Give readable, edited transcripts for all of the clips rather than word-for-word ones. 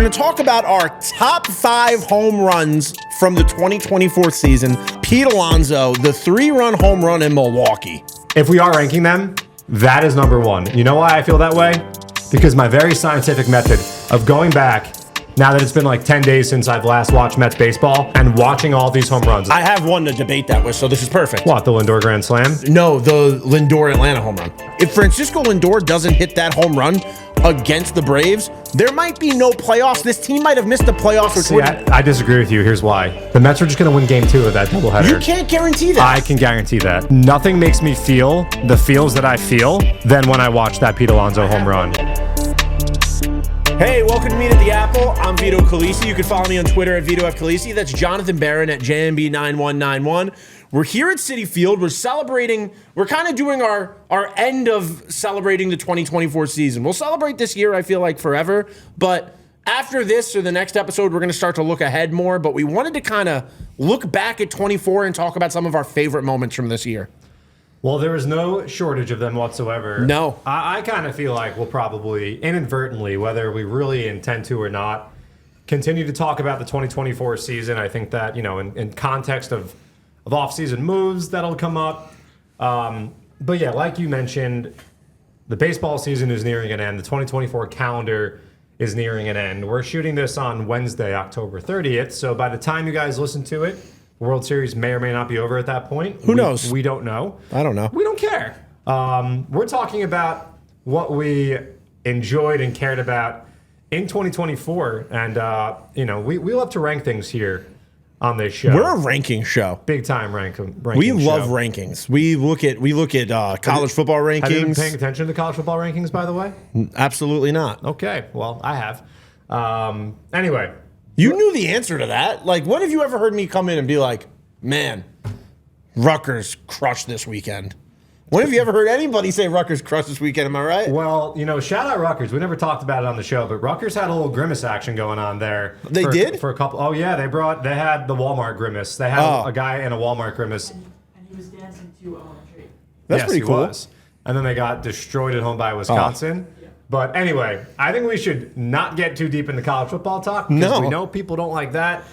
going to talk about our top 5 home runs from the 2024 season. Pete Alonso, the 3-run home run in Milwaukee. If we are ranking them, that is number 1. You know why I feel that way? Because my very scientific method of going back, now that it's been like 10 days since I've last watched Mets baseball, and watching all these home runs. I have one to debate that with, so this is perfect. What, the Lindor Grand Slam? No, the Lindor Atlanta home run. If Francisco Lindor doesn't hit that home run against the Braves, there might be no playoffs. This team might have missed the playoffs. See, I disagree with you. Here's why. The Mets are just going to win game 2 of that doubleheader. You can't guarantee that. I can guarantee that. Nothing makes me feel the feels that I feel than when I watch that Pete Alonso home run. Hey, welcome to Meet at the Apple. I'm Vito Calisi. You can follow me on Twitter at Vito F. Calisi. That's Jonathan Barron at JMB9191. We're here at Citi Field. We're celebrating. We're kind of doing our end of celebrating the 2024 season. We'll celebrate this year, I feel like, forever. But after this or the next episode, we're going to start to look ahead more. But we wanted to kind of look back at 24 and talk about some of our favorite moments from this year. Well, there is no shortage of them whatsoever. No. I kind of feel like we'll probably inadvertently, whether we really intend to or not, continue to talk about the 2024 season. I think that, in context of off-season moves that'll come up. But yeah, like you mentioned, the baseball season is nearing an end. The 2024 calendar is nearing an end. We're shooting this on Wednesday, October 30th. So by the time you guys listen to it, World Series may or may not be over at that point. Who knows? We don't know. I don't know. We don't care. We're talking about what we enjoyed and cared about in 2024. And, we love to rank things here on this show. We're a ranking show. Big time ranking We love show. rankings. We look at college football rankings. Have you been paying attention to college football rankings, by the way? Absolutely not. Okay. Well, I have. Anyway. You knew the answer to that. Like, when have you ever heard me come in and be like, man, Rutgers crushed this weekend? When have you ever heard anybody say Rutgers crushed this weekend? Am I right? Well, shout out Rutgers. We never talked about it on the show, but Rutgers had a little grimace action going on there. They did? For a couple. Oh, yeah. They had the Walmart grimace. They had a guy in a Walmart grimace. And he was dancing to Tree. That's pretty cool. Was. And then they got destroyed at home by Wisconsin. Yeah. But anyway, I think we should not get too deep into college football talk because we know people don't like that.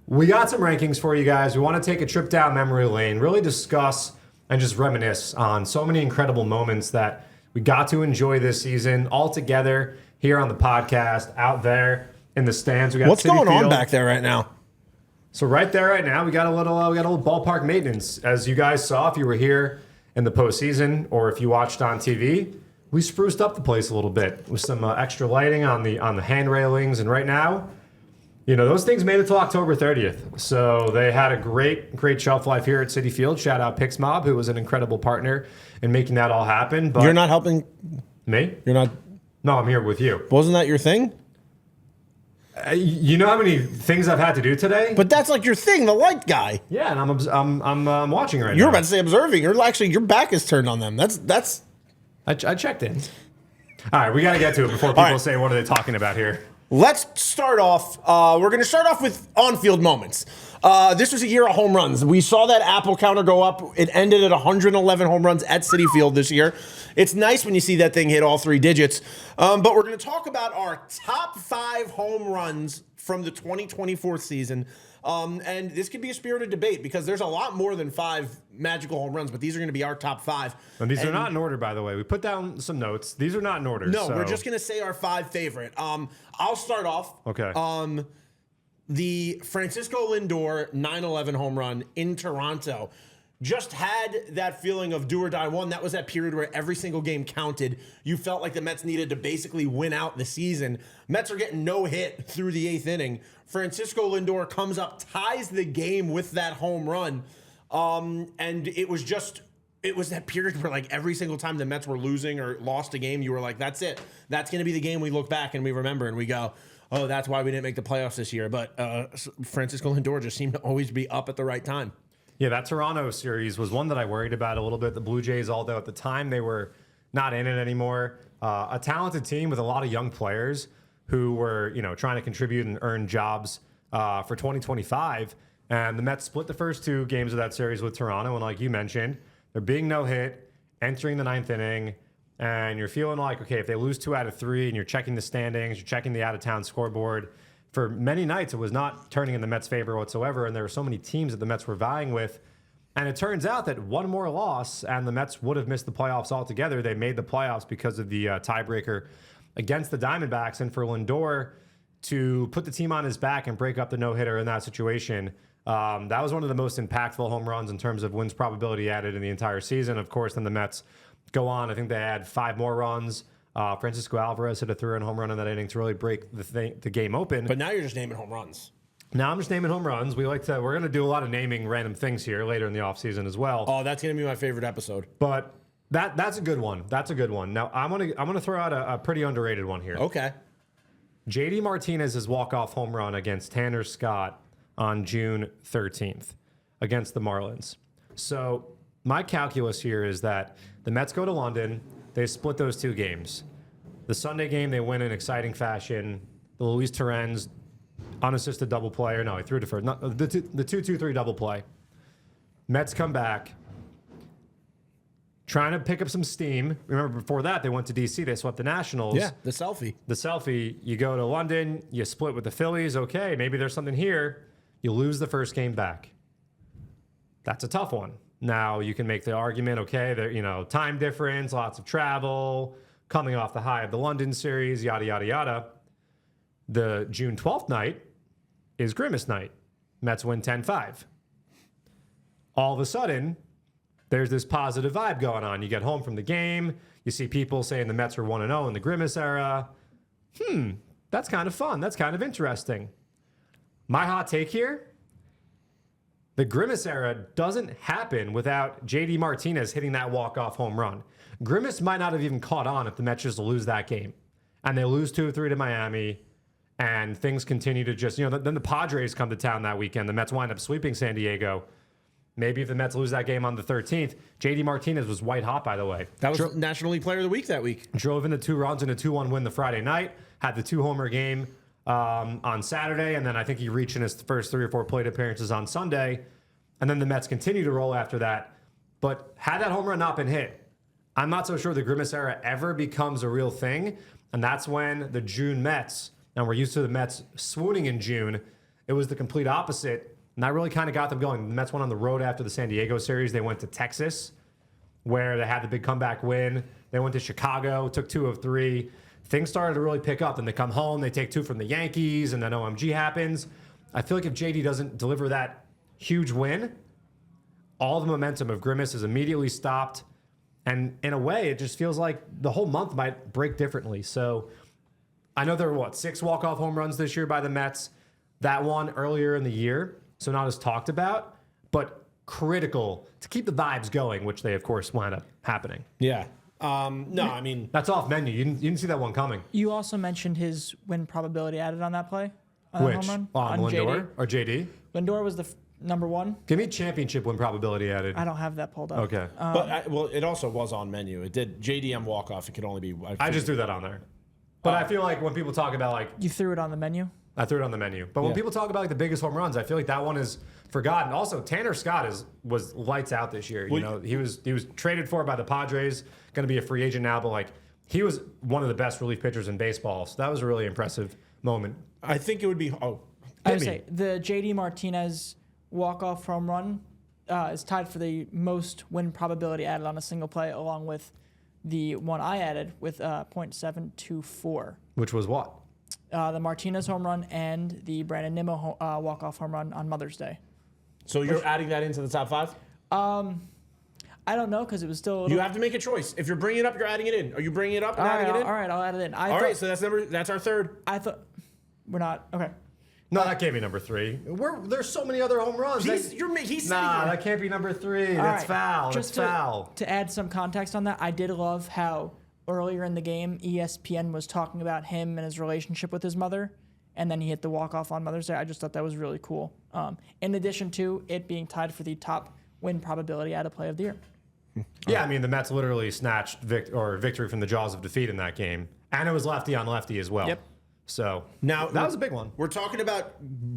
We got some rankings for you guys. We want to take a trip down memory lane, really discuss and just reminisce on so many incredible moments that we got to enjoy this season all together here on the podcast, out there in the stands. We got What's going on back there right now? So right there, right now, we got a little ballpark maintenance. As you guys saw, if you were here in the postseason or if you watched on TV, we spruced up the place a little bit with some extra lighting on the hand railings. And right now, those things made it till October 30th. So they had a great shelf life here at Citi Field. Shout out Pix Mob, who was an incredible partner in making that all happen. But You're not helping? Me? You're not? No, I'm here with you. Wasn't that your thing? You know how many things I've had to do today? But that's like your thing, the light guy. Yeah, and I'm watching right now. You're about to say observing. Your back is turned on them. That's. I checked in. All right, we got to get to it before people say, what are they talking about here? Let's start off. We're going to start off with on-field moments. This was a year of home runs. We saw that Apple counter go up. It ended at 111 home runs at Citi Field this year. It's nice when you see that thing hit all 3 digits. But we're going to talk about our top 5 home runs from the 2024 season. And this could be a spirited debate because there's a lot more than 5 magical home runs, but these are going to be our top 5. And these are not in order, by the way. We put down some notes. These are not in order. No, we're just going to say our 5 favorite. I'll start off. Okay. The Francisco Lindor 9/11 home run in Toronto just had that feeling of do or die one. That was that period where every single game counted. You felt like the Mets needed to basically win out the season. Mets are getting no hit through the 8th inning. Francisco Lindor comes up, ties the game with that home run. And it was that period where like every single time the Mets were losing or lost a game, you were like, that's it. That's going to be the game we look back and we remember and we go, oh, that's why we didn't make the playoffs this year. But Francisco Lindor just seemed to always be up at the right time. Yeah, that Toronto series was one that I worried about a little bit. The Blue Jays, although at the time they were not in it anymore, a talented team with a lot of young players who were, trying to contribute and earn jobs for 2025. And the Mets split the first 2 games of that series with Toronto. And like you mentioned, there being no hit, entering the 9th inning, and you're feeling like, okay, if they lose 2 out of 3 and you're checking the standings, you're checking the out-of-town scoreboard, for many nights it was not turning in the Mets' favor whatsoever, and there were so many teams that the Mets were vying with. And it turns out that one more loss and the Mets would have missed the playoffs altogether. They made the playoffs because of the tiebreaker against the Diamondbacks. And for Lindor to put the team on his back and break up the no-hitter in that situation, that was one of the most impactful home runs in terms of wins probability added in the entire season. Of course, then the Mets go on. I think they had 5 more runs. Francisco Alvarez hit a 3-run home run in that inning to really break the game open. But now you're just naming home runs. Now I'm just naming home runs. We're going to do a lot of naming random things here later in the offseason as well. Oh, that's going to be my favorite episode. But that's a good one. That's a good one. Now I'm gonna throw out a pretty underrated one here. Okay. JD Martinez's walk-off home run against Tanner Scott on June 13th against the Marlins. So my calculus here is that the Mets go to London. They split those 2 games. The Sunday game they win in exciting fashion. The Luis Torrens unassisted double play, or no, he threw to first. The 2-2-3 double play. Mets come back, trying to pick up some steam. Remember, before that, they went to D.C. They swept the Nationals. Yeah, the selfie. You go to London, you split with the Phillies. Okay, maybe there's something here. You lose the first game back. That's a tough one. Now, you can make the argument, okay, there, time difference, lots of travel, coming off the high of the London series, yada, yada, yada. The June 12th night is Grimace night. Mets win 10-5. All of a sudden, there's this positive vibe going on. You get home from the game. You see people saying the Mets are 1-0 in the Grimace era. That's kind of fun. That's kind of interesting. My hot take here, the Grimace era doesn't happen without JD Martinez hitting that walk-off home run. Grimace might not have even caught on if the Mets just lose that game. And they lose 2-3 to Miami. And things continue to just, then the Padres come to town that weekend. The Mets wind up sweeping San Diego. Maybe if the Mets lose that game on the 13th, JD Martinez was white hot, by the way. That was National League Player of the Week that week. Drove in the 2 runs and a 2-1 win the Friday night. Had the 2-homer game on Saturday. And then I think he reached in his first 3 or 4 plate appearances on Sunday. And then the Mets continue to roll after that. But had that home run not been hit, I'm not so sure the Grimace era ever becomes a real thing. And that's when the June Mets, and we're used to the Mets swooning in June, it was the complete opposite. And that really kind of got them going. The Mets went on the road after the San Diego series. They went to Texas, where they had the big comeback win. They went to Chicago, took 2 of 3. Things started to really pick up. Then they come home, they take 2 from the Yankees, and then OMG happens. I feel like if JD doesn't deliver that huge win, all the momentum of Grimace is immediately stopped. And in a way, it just feels like the whole month might break differently. So I know there were, 6 walk-off home runs this year by the Mets. That one earlier in the year, so not as talked about, but critical to keep the vibes going, which they, of course, wound up happening. Yeah. No, I mean... That's off menu. You didn't see that one coming. You also mentioned his win probability added on that play. Which? Home run, on Lindor JD. or JD? Lindor was the number 1. Give me championship win probability added. I don't have that pulled up. Okay. But it also was on menu. It did JDM walk-off. It could only be... I just threw that on there. But I feel like when people talk about You threw it on the menu? I threw it on the menu. But when people talk about the biggest home runs, I feel like that one is forgotten. Also, Tanner Scott was lights out this year. He was traded for by the Padres, going to be a free agent now, but he was one of the best relief pitchers in baseball. So that was a really impressive moment. I think it would be... I would say the JD Martinez walk-off home run is tied for the most win probability added on a single play, along with the one I added with .724. Which was what? The Martinez home run and the Brandon Nimmo walk-off home run on Mother's Day. So you're adding that into the top 5? I don't know, because it was still... You have to make a choice. If you're bringing it up, you're adding it in. Are you bringing it up and adding it in? All right, I'll add it in. All right, so that's our third. I thought... We're not... Okay. No, that can't be number 3. There's so many other home runs. He's that can't be number 3. That's foul. Just That's foul. To add some context on that, I did love how earlier in the game, ESPN was talking about him and his relationship with his mother, and then he hit the walk-off on Mother's Day. I just thought that was really cool. In addition to it being tied for the top win probability at a play of the year. Yeah, I mean, the Mets literally snatched victory from the jaws of defeat in that game. And it was lefty on lefty as well. Yep. So now that was a big one. We're talking about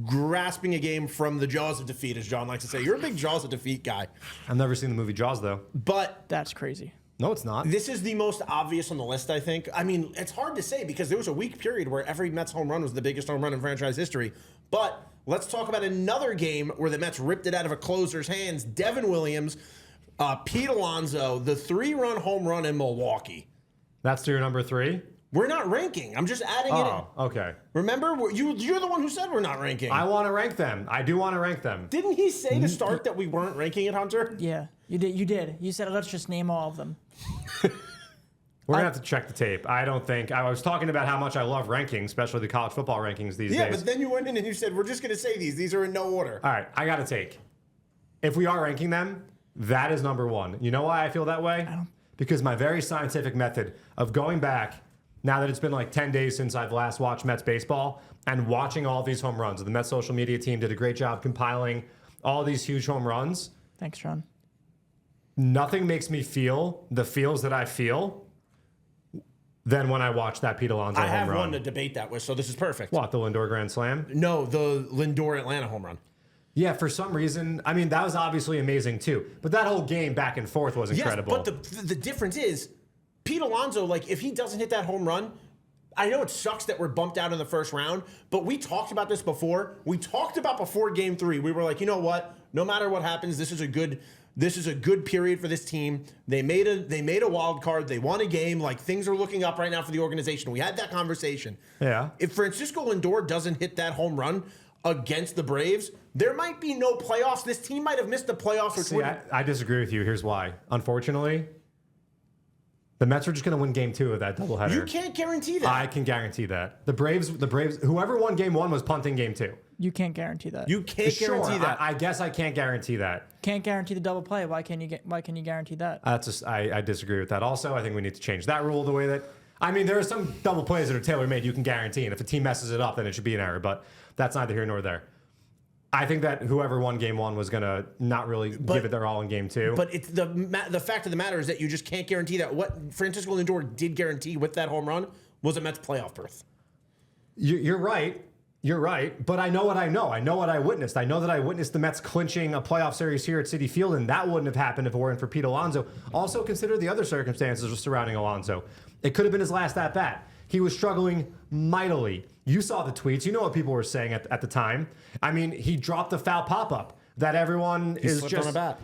grasping a game from the jaws of defeat, as John likes to say. You're a big jaws of defeat guy. I've never seen the movie Jaws, though. But That's crazy. No, it's not. This is the most obvious on the list, I think. I mean, it's hard to say because there was a week period where every Mets home run was the biggest home run in franchise history. But let's talk about another game where the Mets ripped it out of a closer's hands. Devin Williams, Pete Alonso, the 3-run home run in Milwaukee. That's your number 3? We're not ranking. I'm just adding it in. Oh, okay. Remember, you're the one who said we're not ranking. I want to rank them. I do want to rank them. Didn't he say to start that we weren't ranking it, Hunter? Yeah, you did. You did. You said let's just name all of them. We're going to have to check the tape. I don't think... I was talking about how much I love rankings, especially the college football rankings these days. Yeah, but then you went in and you said, we're just going to say these. These are in no order. All right, I got to take. If we are ranking them, that is number 1. You know why I feel that way? Because my very scientific method of going back, now that it's been like 10 days since I've last watched Mets baseball, and watching all these home runs. The Mets social media team did a great job compiling all these huge home runs. Thanks, Sean. Nothing makes me feel the feels that I feel than when I watch that Pete Alonso home run. I have one to debate that with, so this is perfect. What, the Lindor Grand Slam? No, the Lindor Atlanta home run. Yeah, for some reason, I mean, that was obviously amazing too. But that whole game back and forth was incredible. Yes, but the difference is, Pete Alonso, like, if he doesn't hit that home run, I know it sucks that we're bumped out in the first round, but we talked about this before. We talked about before Game 3. We were like, you know what? No matter what happens, this is a good period for this team. They made a wild card. They won a game. Like, things are looking up right now for the organization. We had that conversation. Yeah. If Francisco Lindor doesn't hit that home run against the Braves, there might be no playoffs. This team might have missed the playoffs. See, I disagree with you. Here's why. Unfortunately, the Mets are just going to win Game 2 of that doubleheader. You can't guarantee that. I can guarantee that. The Braves, whoever won Game 1 was punting Game 2. You can't guarantee that. You can't guarantee that. I guess I can't guarantee that. Can't guarantee the double play. Why can you guarantee that? I disagree with that. Also, I think we need to change that rule the way that. I mean, there are some double plays that are tailor-made you can guarantee, and if a team messes it up, then it should be an error. But that's neither here nor there. I think that whoever won Game 1 was going to not really give it their all in Game 2. But it's the fact of the matter is that you just can't guarantee that. What Francisco Lindor did guarantee with that home run was a Mets playoff berth. You're right. You're right. But I know what I know. I know what I witnessed. I know that I witnessed the Mets clinching a playoff series here at Citi Field, and that wouldn't have happened if it weren't for Pete Alonso. Also, consider the other circumstances surrounding Alonso. It could have been his last at-bat. He was struggling mightily. You saw the tweets. You know what people were saying at the time. I mean, he dropped the foul pop-up that everyone is slipped just... on the bat.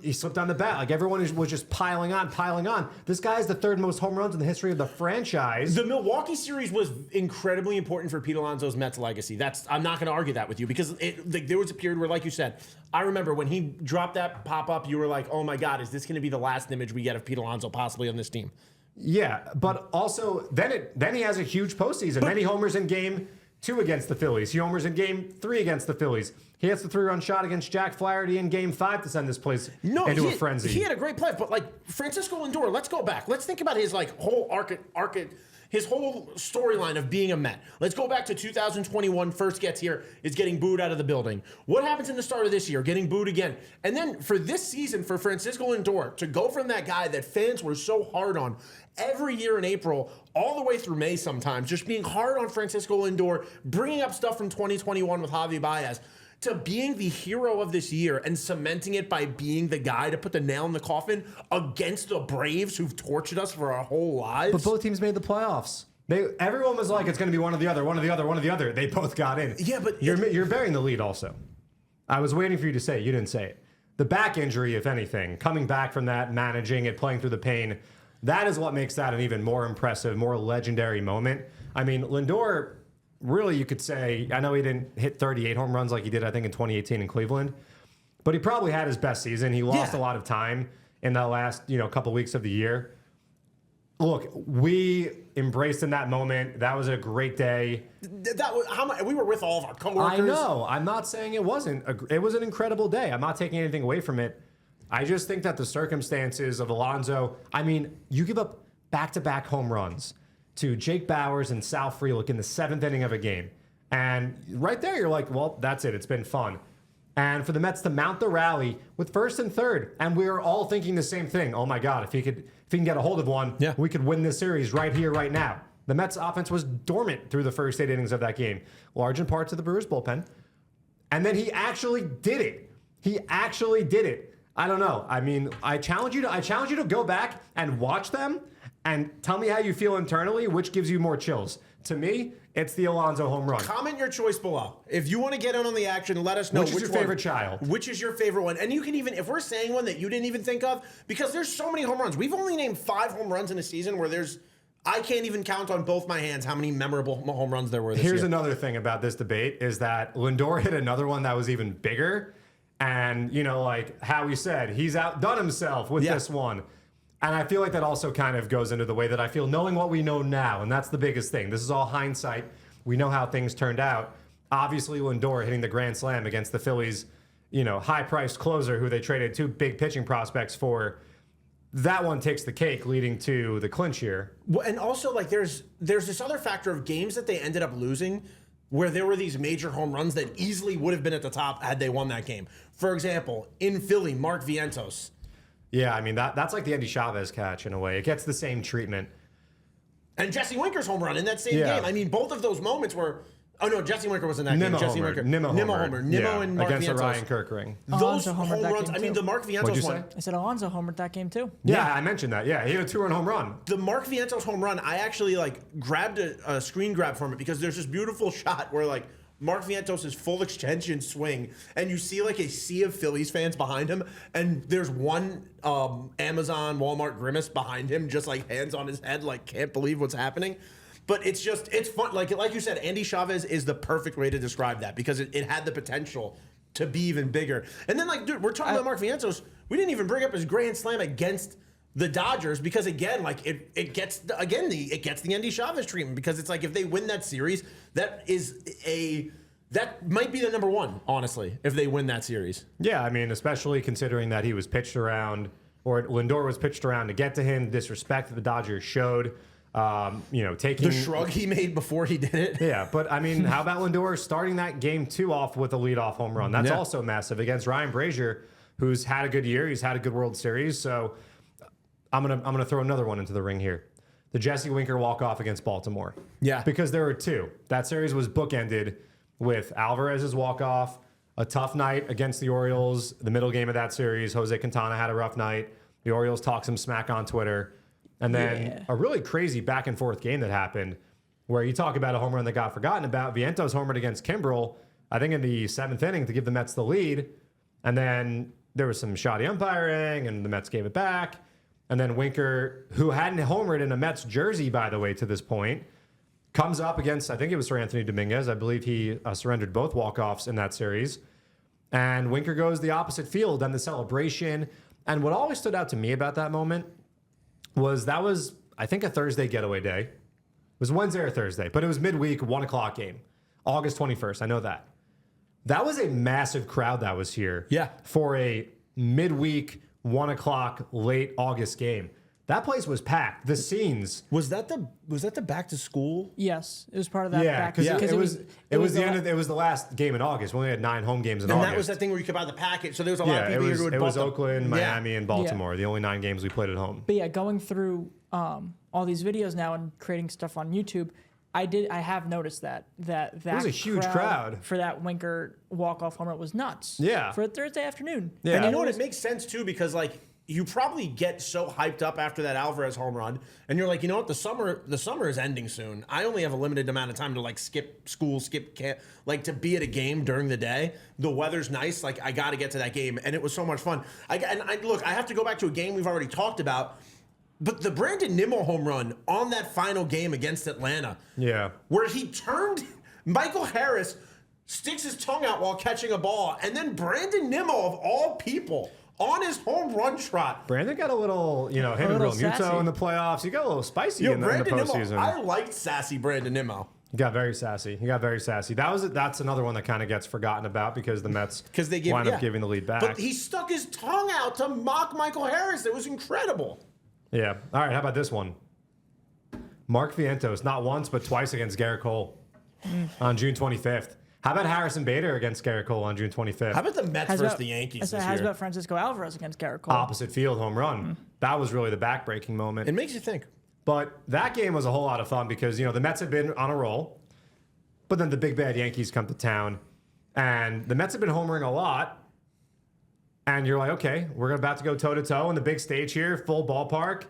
He slipped on the bat. Like, everyone was just piling on. This guy is the 3rd most home runs in the history of the franchise. The Milwaukee series was incredibly important for Pete Alonso's Mets legacy. I'm not going to argue that with you because there was a period where, like you said, I remember when he dropped that pop-up, you were like, oh my God, is this going to be the last image we get of Pete Alonso possibly on this team? Yeah, but also then he has a huge postseason. Then he homers in Game 2 against the Phillies. He homers in Game 3 against the Phillies. He hits the 3-run shot against Jack Flaherty in Game 5 to send this place into a frenzy. He had a great play, but like Francisco Lindor, let's go back. Let's think about his like whole his whole storyline of being a Met. Let's go back to 2021. First gets here, is getting booed out of the building. What happens in the start of this year? Getting booed again. And then for this season, for Francisco Lindor to go from that guy that fans were so hard on every year in April, all the way through May sometimes, just being hard on Francisco Lindor, bringing up stuff from 2021 with Javi Baez, to being the hero of this year and cementing it by being the guy to put the nail in the coffin against the Braves who've tortured us for our whole lives. But both teams made the playoffs. Everyone was like, it's going to be one or the other. They both got in. Yeah, but you're bearing the lead also. I was waiting for you to say it. You didn't say it. The back injury, if anything, coming back from that, managing it, playing through the pain, that is what makes that an even more impressive, more legendary moment. I mean, Lindor, really, you could say, I know he didn't hit 38 home runs like he did, I think, in 2018 in Cleveland, but he probably had his best season. He lost a lot of time in the last, couple weeks of the year. Look, we embraced in that moment. That was a great day. We were with all of our coworkers. I know. I'm not saying it wasn't. It was an incredible day. I'm not taking anything away from it. I just think that the circumstances of Alonso, I mean, you give up back-to-back home runs to Jake Bauers and Sal Frelick in the 7th inning of a game. And right there, you're like, well, that's it. It's been fun. And for the Mets to mount the rally with 1st and 3rd, and we were all thinking the same thing. Oh my God, if he can get a hold of one, we could win this series right here, right now. The Mets offense was dormant through the first 8 innings of that game, large in part to the Brewers bullpen. And then he actually did it. I don't know. I mean, I challenge you to go back and watch them and tell me how you feel internally, which gives you more chills. To me, it's the Alonso home run. Comment your choice below. If you want to get in on the action, let us know Which is your favorite child? Which is your favorite one? And you can even, if we're saying one that you didn't even think of, because there's so many home runs. We've only named 5 home runs in a season where I can't even count on both my hands how many memorable home runs there were this year. Here's another thing about this debate is that Lindor hit another one that was even bigger. And, like Howie said, he's outdone himself with this one. And I feel like that also kind of goes into the way that I feel knowing what we know now. And that's the biggest thing. This is all hindsight. We know how things turned out. Obviously, Lindor hitting the grand slam against the Phillies, high-priced closer who they traded 2 big pitching prospects for. That one takes the cake, leading to the clinch here. Well, and also, there's this other factor of games that they ended up losing where there were these major home runs that easily would have been at the top had they won that game. For example, in Philly, Mark Vientos. Yeah, I mean, that's like the Andy Chavez catch in a way. It gets the same treatment. And Jesse Winker's home run in that same game. I mean, both of those moments were... Oh, no, Jesse Winker was in that game. Jesse Winker. Nimmo homer. Nimmo and Mark against Vientos. the Ryan Kirk ring. Those Alonso home homered runs... that I game mean, too. the Mark What'd Vientos you one... say? I said Alonso homered that game too. Yeah, I mentioned that. Yeah, he had a 2-run home run. The Mark Vientos home run, I actually grabbed a screen grab from it because there's this beautiful shot where Mark Vientos' full extension swing, and you see a sea of Phillies fans behind him, and there's one Amazon Walmart grimace behind him, just hands on his head, can't believe what's happening. But it's fun. Like you said, Andy Chavez is the perfect way to describe that because it had the potential to be even bigger. And then dude, we're talking about Mark Vientos. We didn't even bring up his grand slam against the Dodgers because again, it gets the Andy Chavez treatment because it's if they win that series, that might be the number 1, honestly, if they win that series. Yeah, I mean, especially considering that he was pitched around, or Lindor was pitched around to get to him, disrespect that the Dodgers showed, taking... The shrug he made before he did it. Yeah, but I mean, how about Lindor starting that game 2 off with a leadoff home run? That's also massive against Ryan Brazier, who's had a good year. He's had a good World Series, so I'm gonna throw another one into the ring here. The Jesse Winker walk-off against Baltimore. Yeah. Because there were 2. That series was bookended with Alvarez's walk-off, a tough night against the Orioles. The middle game of that series, Jose Quintana had a rough night. The Orioles talked some smack on Twitter. And then a really crazy back-and-forth game that happened where you talk about a home run that got forgotten about. Vientos homered against Kimbrel, I think in the 7th inning to give the Mets the lead. And then there was some shoddy umpiring, and the Mets gave it back. And then Winker, who hadn't homered in a Mets jersey, by the way, to this point, comes up against, I think it was Sir Anthony Dominguez. I believe he surrendered both walk-offs in that series. And Winker goes the opposite field and the celebration. And what always stood out to me about that moment was I think, a Thursday getaway day. It was Wednesday or Thursday, but it was midweek, 1 o'clock game. August 21st, I know that. That was a massive crowd that was here for a midweek, 1 o'clock, late August game. That place was packed. The scenes. Was that the back to school? Yes, it was part of that. Yeah, because it was the last game in August. We only had 9 home games in August. And that was that thing where you could buy the package. So there was a lot of people here who would it was Oakland, Miami, and Baltimore. The only 9 games we played at home. But yeah, going through all these videos now and creating stuff on YouTube, I have noticed that it was a huge crowd for that Winker walk-off homer. It was nuts. Yeah, for a Thursday afternoon. Yeah, and you know what? It makes sense too because you probably get so hyped up after that Alvarez home run, and you're like, you know what? The summer is ending soon. I only have a limited amount of time to skip school, skip camp, to be at a game during the day. The weather's nice. I got to get to that game, and it was so much fun. I have to go back to a game we've already talked about. But the Brandon Nimmo home run on that final game against Atlanta, where he turned, Michael Harris sticks his tongue out while catching a ball, and then Brandon Nimmo, of all people, on his home run trot. Brandon got a little, him and Real Muto in the playoffs. He got a little spicy in the postseason. I liked sassy Brandon Nimmo. He got very sassy. That's another one that kind of gets forgotten about because the Mets wind up giving the lead back. But he stuck his tongue out to mock Michael Harris. It was incredible. Yeah. All right, how about this one? Mark Vientos, not once, but twice against Garrett Cole on June 25th. How about Harrison Bader against Garrett Cole on June 25th? How about the Mets versus the Yankees this year? How about Francisco Alvarez against Garrett Cole? Opposite field home run. That was really the back-breaking moment. It makes you think. But that game was a whole lot of fun because, the Mets had been on a roll, but then the big bad Yankees come to town, and the Mets have been homering a lot, And you're like, okay, we're about to go toe-to-toe on the big stage here, full ballpark.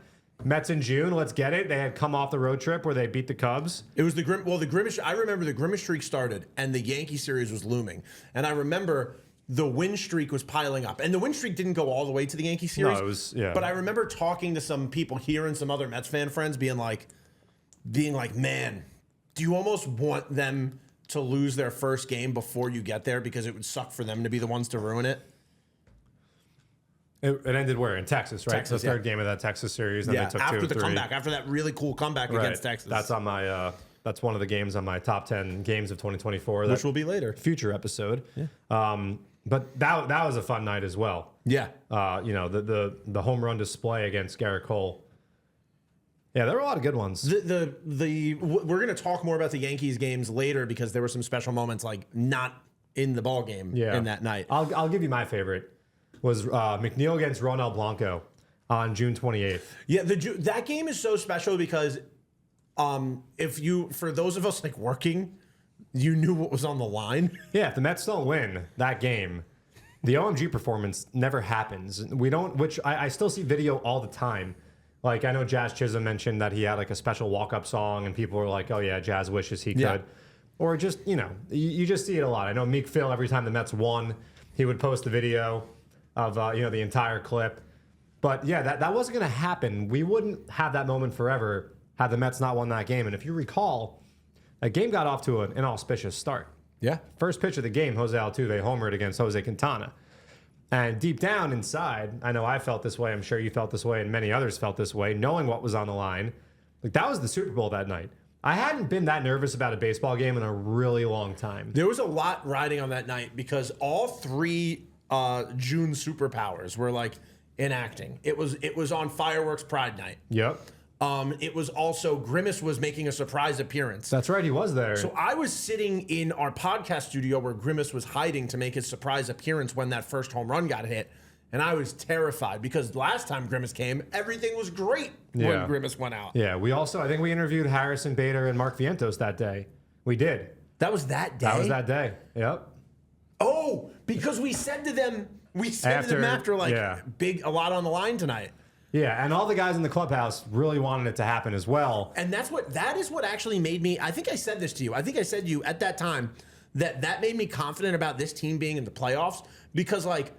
Mets in June, let's get it. They had come off the road trip where they beat the Cubs. It was the Grimace. I remember the Grimace streak started, and the Yankee series was looming. And I remember the win streak was piling up, and the win streak didn't go all the way to the Yankee series. No, it was, yeah. But I remember talking to some people here and some other Mets fan friends, being like, man, do you almost want them to lose their first game before you get there because it would suck for them to be the ones to ruin it? It ended where? In Texas, right? Texas, the third game of that Texas series. And Yeah, they took after 2 the 3. comeback, after that really cool comeback against Texas. That's on my. That's one of the games on my top 10 games of 2024. Which will be later. Future episode. Yeah. But that was a fun night as well. Yeah. The home run display against Garrett Cole. Yeah, there were a lot of good ones. We're going to talk more about the Yankees games later because there were some special moments like not in the ball game in that night. I'll give you my favorite. Was McNeil against Ronald Blanco on June 28th. Yeah, that game is so special because for those of us like working, you knew what was on the line. Yeah, if the Mets don't win that game, the OMG performance never happens. We don't, which I still see video all the time. Like, I know Jazz Chisholm mentioned that he had like a special walk-up song and people were like, oh yeah, Jazz wishes he could. Or just, you just see it a lot. I know Meek Phil, every time the Mets won, he would post the video of the entire clip. But yeah, that wasn't going to happen. We wouldn't have that moment forever had the Mets not won that game. And if you recall, that game got off to an inauspicious start. Yeah. First pitch of the game, Jose Altuve homered against Jose Quintana. And deep down inside, I know I felt this way, I'm sure you felt this way, and many others felt this way, knowing what was on the line. Like, that was the Super Bowl that night. I hadn't been that nervous about a baseball game in a really long time. There was a lot riding on that night because all 3 June superpowers were like enacting. It was on Fireworks Pride Night. Yep. It was also Grimace was making a surprise appearance. That's right, he was there. So I was sitting in our podcast studio where Grimace was hiding to make his surprise appearance when that first home run got hit. And I was terrified because last time Grimace came, everything was great when Grimace went out. Yeah, I think we interviewed Harrison Bader and Mark Vientos that day. We did. That was that day? That was that day, yep. Oh, because we said to them after like a lot on the line tonight. Yeah, and all the guys in the clubhouse really wanted it to happen as well. And that is what actually made me, I think I said this to you. I think I said to you at that time that made me confident about this team being in the playoffs because like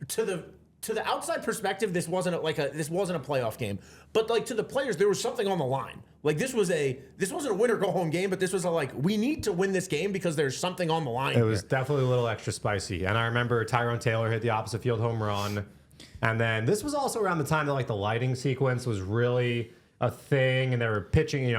to the outside perspective, this wasn't a playoff game. But like to the players, there was something on the line. Like this wasn't a win or go home game, but this was we need to win this game because there's something on the line. It was definitely a little extra spicy. And I remember Tyrone Taylor hit the opposite field home run. And then this was also around the time that like the lighting sequence was really a thing, and they were pitching.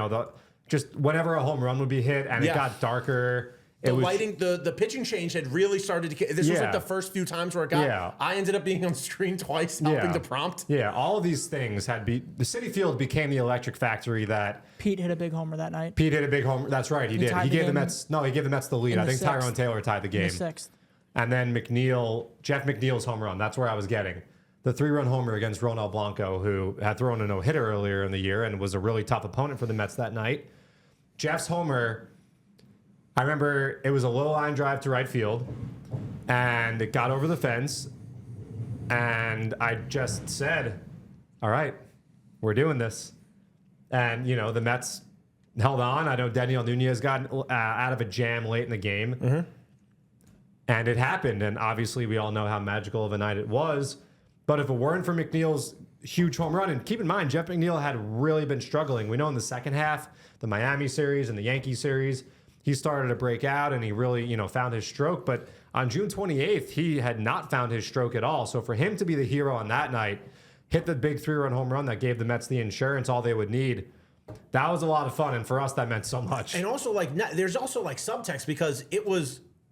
Just whenever a home run would be hit, and it got darker. The pitching change had really started to. This was like the first few times where it got. Yeah. I ended up being on screen twice, helping to prompt. Yeah, all of these things the Citi Field became the electric factory that. Pete hit a big homer that night. Pete hit a big homer. That's right, he did. He gave the Mets. No, he gave the Mets the lead. I think Tyrone Taylor tied the game. In the 6th. And then Jeff McNeil's home run. That's where I was getting. The 3-run homer against Ronald Blanco, who had thrown a no-hitter earlier in the year and was a really tough opponent for the Mets that night. Jeff's homer, I remember it was a low line drive to right field, and it got over the fence, and I just said, all right, we're doing this. And, the Mets held on. I know Daniel Nunez got out of a jam late in the game, and it happened. And obviously we all know how magical of a night it was. But if it weren't for McNeil's huge home run, and keep in mind, Jeff McNeil had really been struggling. We know in the second half, the Miami series and the Yankee series, he started to break out and he really, found his stroke. But on June 28th, he had not found his stroke at all. So for him to be the hero on that night, hit the big 3-run home run that gave the Mets the insurance, all they would need, that was a lot of fun. And for us, that meant so much. And also, there's also subtext because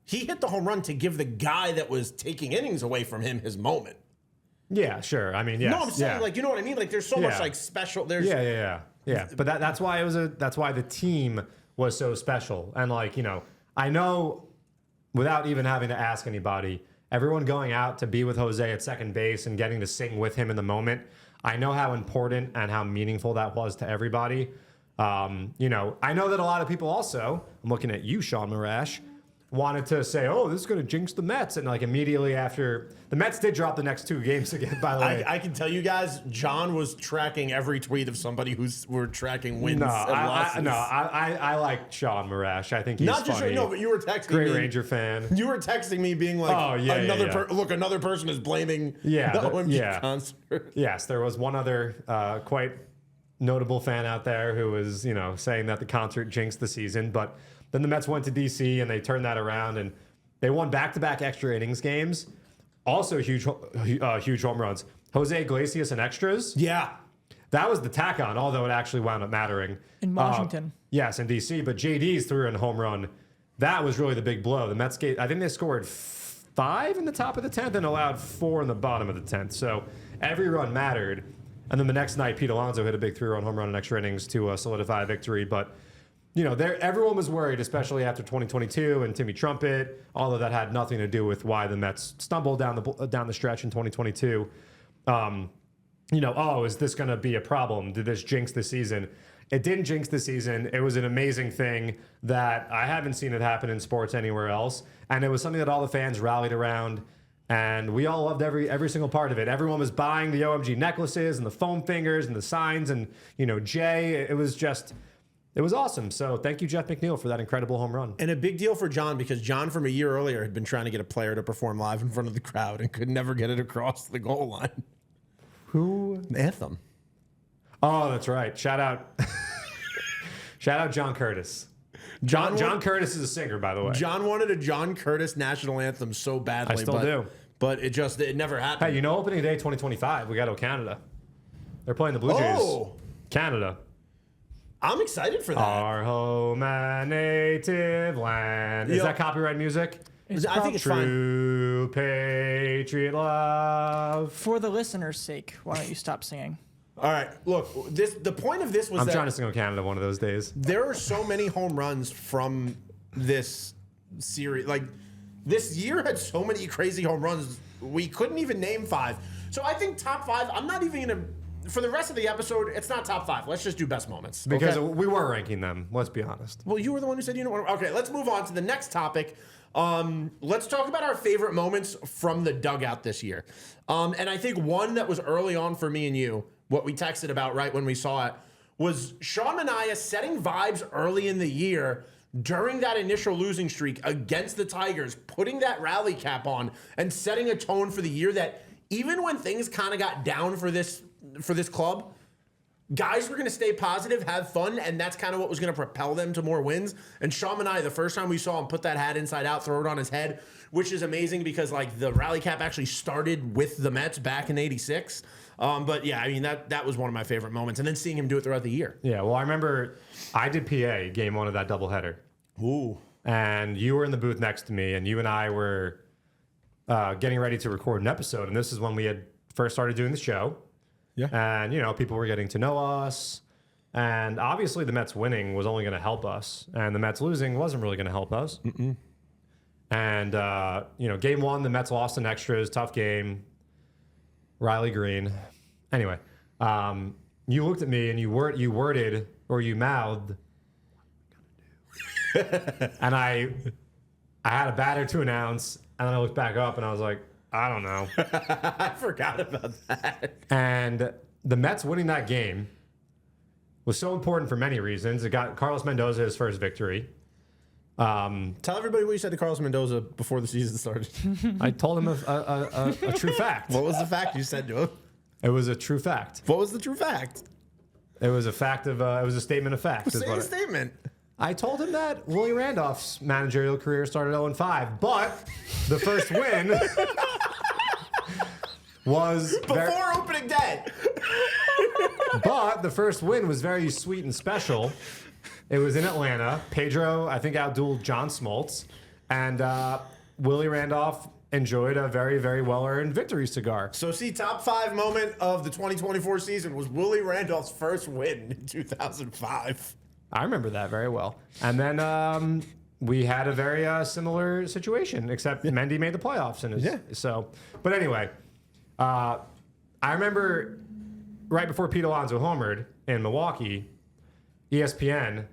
he hit the home run to give the guy that was taking innings away from him his moment. Yeah, sure. I mean, yes. No, I'm saying, you know what I mean? There's so much, special. There's Yeah. But that's why that's why the team was so special. And, I know without even having to ask anybody, everyone going out to be with Jose at second base and getting to sing with him in the moment, I know how important and how meaningful that was to everybody. I know that a lot of people also, I'm looking at you, Sean Marash, wanted to say, "Oh, this is going to jinx the Mets," and like immediately after the Mets did drop the next 2 games again. By the way, I can tell you guys, John was tracking every tweet of somebody were tracking wins no, and losses. I like Sean Marash. I think he's Not just funny. no, but you were texting Great me. Ranger fan. You were texting me being like, Oh, yeah, another person is blaming Yeah, the the- OMG yeah. concert. Yes, there was one other quite notable fan out there who was, saying that the concert jinxed the season. But then the Mets went to DC and they turned that around and they won back-to-back extra innings games. Also huge home runs. Jose Iglesias in extras. Yeah. That was the tack on, although it actually wound up mattering. In Washington. Yes, in DC. But JD's threw in a home run. That was really the big blow. The Mets I think they scored 5 in the top of the 10th and allowed 4 in the bottom of the 10th. So every run mattered. And then the next night, Pete Alonso hit a big 3-run home run in extra innings to solidify a victory. But, everyone was worried, especially after 2022 and Timmy Trumpet, although that had nothing to do with why the Mets stumbled down the stretch in 2022. Is this going to be a problem? Did this jinx the season? It didn't jinx the season. It was an amazing thing that I haven't seen it happen in sports anywhere else. And it was something that all the fans rallied around. And we all loved every single part of it. Everyone was buying the OMG necklaces and the foam fingers and the signs and, Jay. It was awesome. So thank you, Jeff McNeil, for that incredible home run. And a big deal for John because John from a year earlier had been trying to get a player to perform live in front of the crowd and could never get it across the goal line. Who? Anthem. Oh, that's right. Shout out John Curtis. John Curtis is a singer, by the way. John wanted a John Curtis national anthem so badly. I still do. But it never happened. Hey, opening day 2025, we got to Canada. They're playing the Blue Jays. Oh. Canada. I'm excited for that. Our home and native land. Is Yo. that copyright music? I think it's fine. True patriot love. For the listeners' sake, why don't you stop singing? All right, look, the point of this was I'm that trying to sing on Canada one of those days. there are so many home runs from this series. Like, this year had so many crazy home runs, we couldn't even name 5. So I think top 5, I'm not even going to, for the rest of the episode, it's not top 5. Let's just do best moments. Because okay? we were ranking them, let's be honest. Well, you were the one who said you didn't want to. Okay, let's move on to the next topic. Let's talk about our favorite moments from the dugout this year. And I think one that was early on for me and you, what we texted about right when we saw it, was Sean Manea setting vibes early in the year during that initial losing streak against the Tigers, putting that rally cap on and setting a tone for the year that even when things kind of got down for this club, guys were going to stay positive, have fun, and that's kind of what was going to propel them to more wins. And Sean Manea, the first time we saw him put that hat inside out, throw it on his head, which is amazing because like the rally cap actually started with the Mets back in '86. But yeah, I mean that was one of my favorite moments, and then seeing him do it throughout the year. Yeah, well, I remember I did PA game 1 of that doubleheader. Ooh. And you were in the booth next to me, and you and I were getting ready to record an episode. And this is when we had first started doing the show. Yeah. And, people were getting to know us. And obviously the Mets winning was only going to help us. And the Mets losing wasn't really going to help us. Mm-mm. And, game 1, the Mets lost in extras. Tough game. Riley Green. Anyway, you looked at me and you worded or you mouthed, and I had a batter to announce, and then I looked back up and I was like, I don't know. I forgot about that. And the Mets winning that game was so important for many reasons. It got Carlos Mendoza his first victory. Tell everybody what you said to Carlos Mendoza before the season started. I told him a true fact. What was the fact you said to him? It was a true fact. What was the true fact? It was a fact of. It was a statement of fact. Say a statement. I told him that Willie Randolph's managerial career started 0-5, but the first win was before opening day. But the first win was very sweet and special. It was in Atlanta. Pedro, I think, outdueled John Smoltz, and Willie Randolph enjoyed a very, very well-earned victory cigar. So, top 5 moment of the 2024 season was Willie Randolph's first win in 2005. I remember that very well. And then we had a very similar situation, except Mendy made the playoffs. But anyway, I remember right before Pete Alonso homered in Milwaukee, ESPN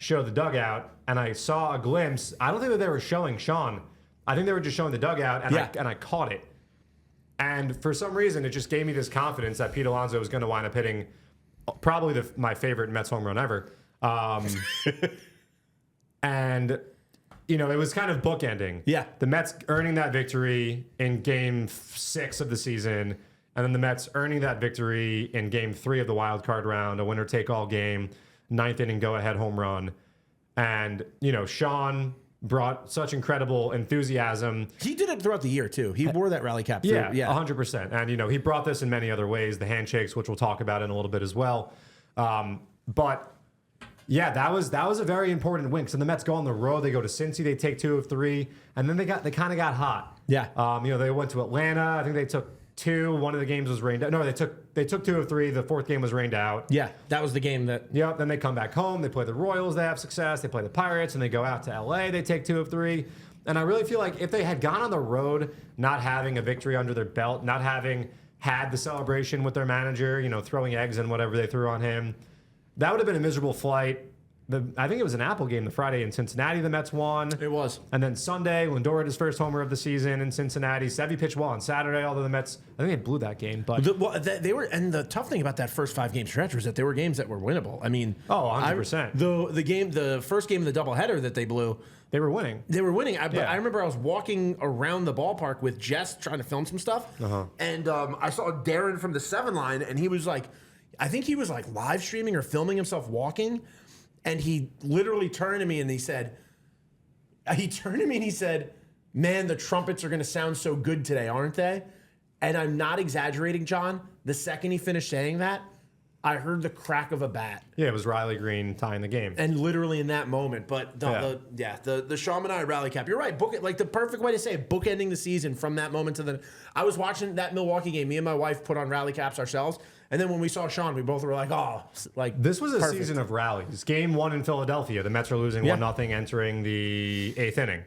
show the dugout, and I saw a glimpse. I don't think that they were showing Sean. I think they were just showing the dugout, and I caught it. And for some reason, it just gave me this confidence that Pete Alonso was going to wind up hitting probably my favorite Mets home run ever. And, you know, it was kind of bookending. Yeah. The Mets earning that victory in Game 6 of the season, and then the Mets earning that victory in Game 3 of the wild card round, a winner-take-all game, 9th inning go-ahead home run. And, you know, Sean brought such incredible enthusiasm. He did it throughout the year, too. He wore that rally cap. Yeah, 100%. And, you know, he brought this in many other ways, the handshakes, which we'll talk about in a little bit as well. But, yeah, that was a very important win. So the Mets go on the road. They go to Cincy. They take 2 of 3. And then they kind of got hot. Yeah. You know, they went to Atlanta. I think they took 2. One of the games was rained out. No, they took 2 of 3. The 4th game was rained out. Yeah, that was the game that... Yep, then they come back home. They play the Royals. They have success. They play the Pirates, and they go out to L.A. They take 2 of 3. And I really feel like if they had gone on the road, not having a victory under their belt, not having had the celebration with their manager, you know, throwing eggs and whatever they threw on him, that would have been a miserable flight. I think it was an Apple game the Friday in Cincinnati the Mets won. It was. And then Sunday, Lindor had his first homer of the season in Cincinnati. Sevy pitched well on Saturday, although the Mets, I think they blew that game. But they were, and the tough thing about that first 5-game stretch was that there were games that were winnable. I mean, 100%. The first game of the doubleheader that they blew, they were winning. But I remember I was walking around the ballpark with Jess trying to film some stuff, and I saw Darren from the 7 line, and he was like, I think he was like live streaming or filming himself walking. And he literally turned to me and he said, man, the trumpets are going to sound so good today, aren't they? And I'm not exaggerating, John. The second he finished saying that, I heard the crack of a bat. Yeah, it was Riley Green tying the game. And literally in that moment. But the Sean Manea rally cap, you're right. Book it, like the perfect way to say it, bookending the season from that moment to the... I was watching that Milwaukee game. Me and my wife put on rally caps ourselves. And then when we saw Sean, we both were like, oh, like this was a perfect. season of rallies. Game 1 in Philadelphia, the Mets are losing 1-0 entering the 8th inning.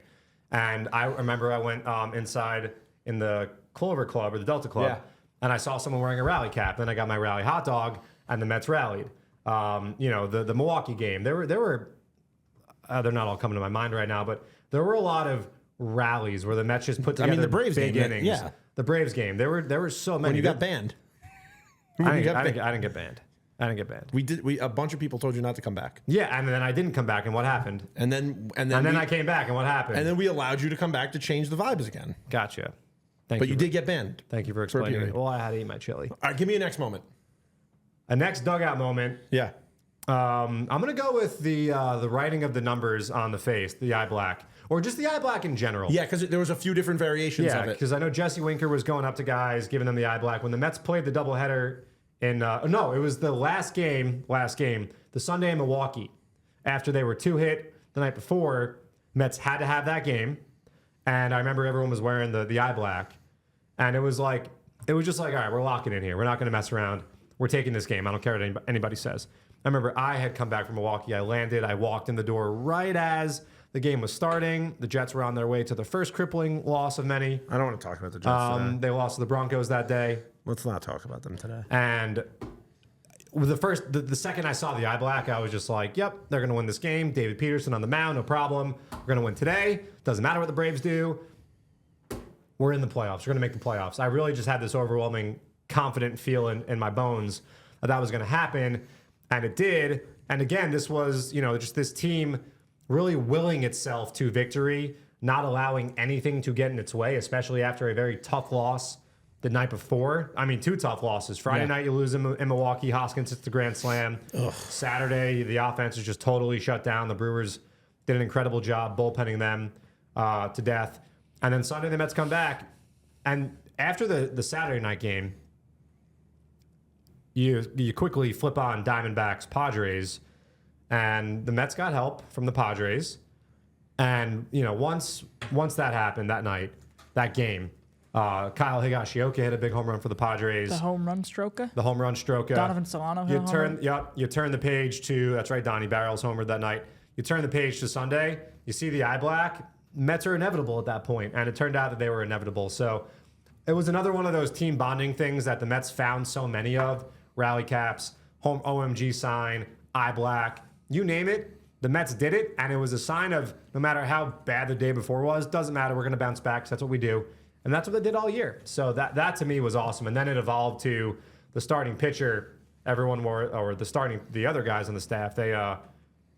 And I remember I went inside in the Clover Club or the Delta Club, and I saw someone wearing a rally cap. Then I got my rally hot dog, and the Mets rallied. You know, the Milwaukee game, there were they're not all coming to my mind right now, but there were a lot of rallies where the Mets just put together the Braves big game, innings. Yeah. The Braves game, there were so many. When you got banned. I didn't get banned. A bunch of people told you not to come back. Yeah, and then I didn't come back, and what happened? And then I came back, and what happened? And then we allowed you to come back to change the vibes again. Gotcha. But you did get banned. Thank you for explaining it. Well, I had to eat my chili. All right, give me a next moment. A next dugout moment. Yeah. I'm gonna go with the writing of the numbers on the face, the eye black, or just the eye black in general. Yeah, because there was a few different variations of it. Because I know Jesse Winker was going up to guys, giving them the eye black when the Mets played the doubleheader. It was the last game, the Sunday in Milwaukee. After they were 2-hit the night before, Mets had to have that game, and I remember everyone was wearing the eye black, and it was just like, all right, we're locking in here. We're not going to mess around. We're taking this game. I don't care what anybody says. I remember I had come back from Milwaukee. I landed. I walked in the door right as the game was starting. The Jets were on their way to the first crippling loss of many. I don't want to talk about the Jets today. They lost to the Broncos that day. Let's not talk about them today. And with the second I saw the eye black, I was just like, yep, they're going to win this game. David Peterson on the mound, no problem. We're going to win today. Doesn't matter what the Braves do. We're in the playoffs. We're going to make the playoffs. I really just had this overwhelming, confident feeling in my bones that was going to happen. And it did. And again, this was, just this team really willing itself to victory, not allowing anything to get in its way, especially after a very tough loss the night before. I mean, 2 tough losses. Friday night, you lose in Milwaukee. Hoskins hits the grand slam. Ugh. Saturday, the offense is just totally shut down. The Brewers did an incredible job bullpenning them to death. And then Sunday, the Mets come back. And after the Saturday night game, you quickly flip on Diamondbacks, Padres, and the Mets got help from the Padres. And, once that happened that night, that game, Kyle Higashioka hit a big home run for the Padres. The home run stroker? The home run stroker. Donovan Solano hit a home run? You turn the page to, that's right, Donnie Barrels homered that night. You turn the page to Sunday, you see the eye black. Mets are inevitable at that point, and it turned out that they were inevitable. So it was another one of those team bonding things that the Mets found so many of. Rally caps, home OMG sign, eye black, you name it. the Mets did it, and it was a sign of no matter how bad the day before was, doesn't matter, we're going to bounce back. So that's what we do. And that's what they did all year. So that to me was awesome. And then it evolved to the starting pitcher. Everyone wore, or the other guys on the staff, they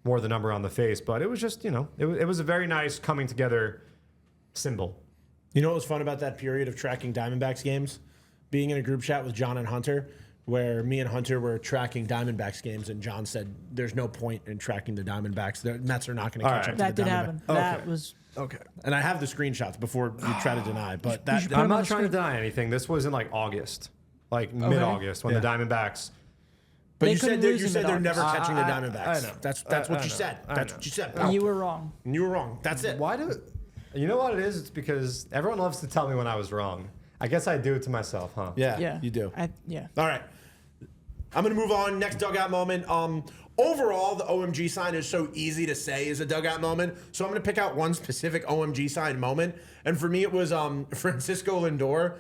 wore the number on the face. But it was just, it was a very nice coming together symbol. You know what was fun about that period of tracking Diamondbacks games? Being in a group chat with John and Hunter, where me and Hunter were tracking Diamondbacks games, and John said, "There's no point in tracking the Diamondbacks. The Mets are not going to catch up to That the did Diamondbacks." happen. That was Okay. And I have the screenshots before you try to deny, but that should put I'm them on not the trying to screen. deny anything. This was in like August, like mid-August, when the Diamondbacks. but They you couldn't said lose you in said they're mid-August. never catching the I Diamondbacks. know. That's what I you know. said. I That's know. what you said. You were wrong. And you were wrong. That's it. Why do? You know what it is? It's because everyone loves to tell me when I was wrong. I guess I do it to myself, huh? Yeah, Yeah. you do. Yeah. All right. I'm going to move on. Next dugout moment. Overall, the OMG sign is so easy to say is a dugout moment. So I'm going to pick out one specific OMG sign moment. And for me, it was Francisco Lindor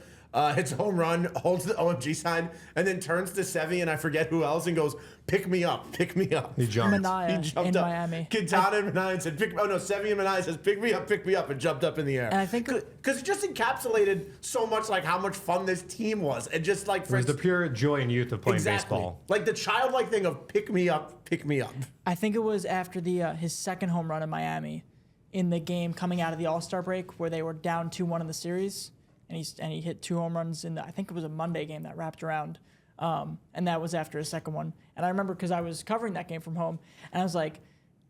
hits a home run, holds the OMG sign, and then turns to Sevy and I forget who else and goes, "Pick me up, pick me up." He jumped. Manea He jumped in up. Miami. Quintana and Manea said, Sevy and Manea says, pick me up," and jumped up in the air. And I think Because it just encapsulated so much like how much fun this team was. And just like It was the pure joy and youth of playing baseball. Like the childlike thing of pick me up, pick me up. I think it was after his second home run in Miami, in the game coming out of the All-Star break where they were down 2-1 in the series, and he hit 2 home runs in I think it was a Monday game that wrapped around, and that was after his second one. And I remember because I was covering that game from home, and I was like,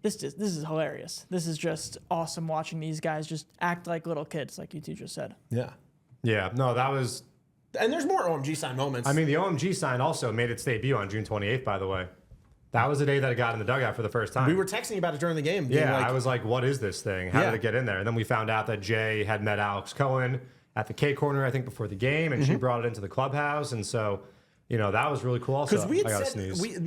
this is hilarious. This is just awesome watching these guys just act like little kids, like you two just said. Yeah. Yeah, no, that was. And there's more OMG sign moments. I mean, the OMG sign also made its debut on June 28th, by the way. That was the day that it got in the dugout for the first time. we were texting about it during the game. being Yeah, like, I was like, what is this thing? How Yeah. did it get in there? And then we found out that Jay had met Alex Cohen at the K Corner, I think, before the game, and she brought it into the clubhouse. And so, that was really cool also. Because we I had gotta said, sneeze.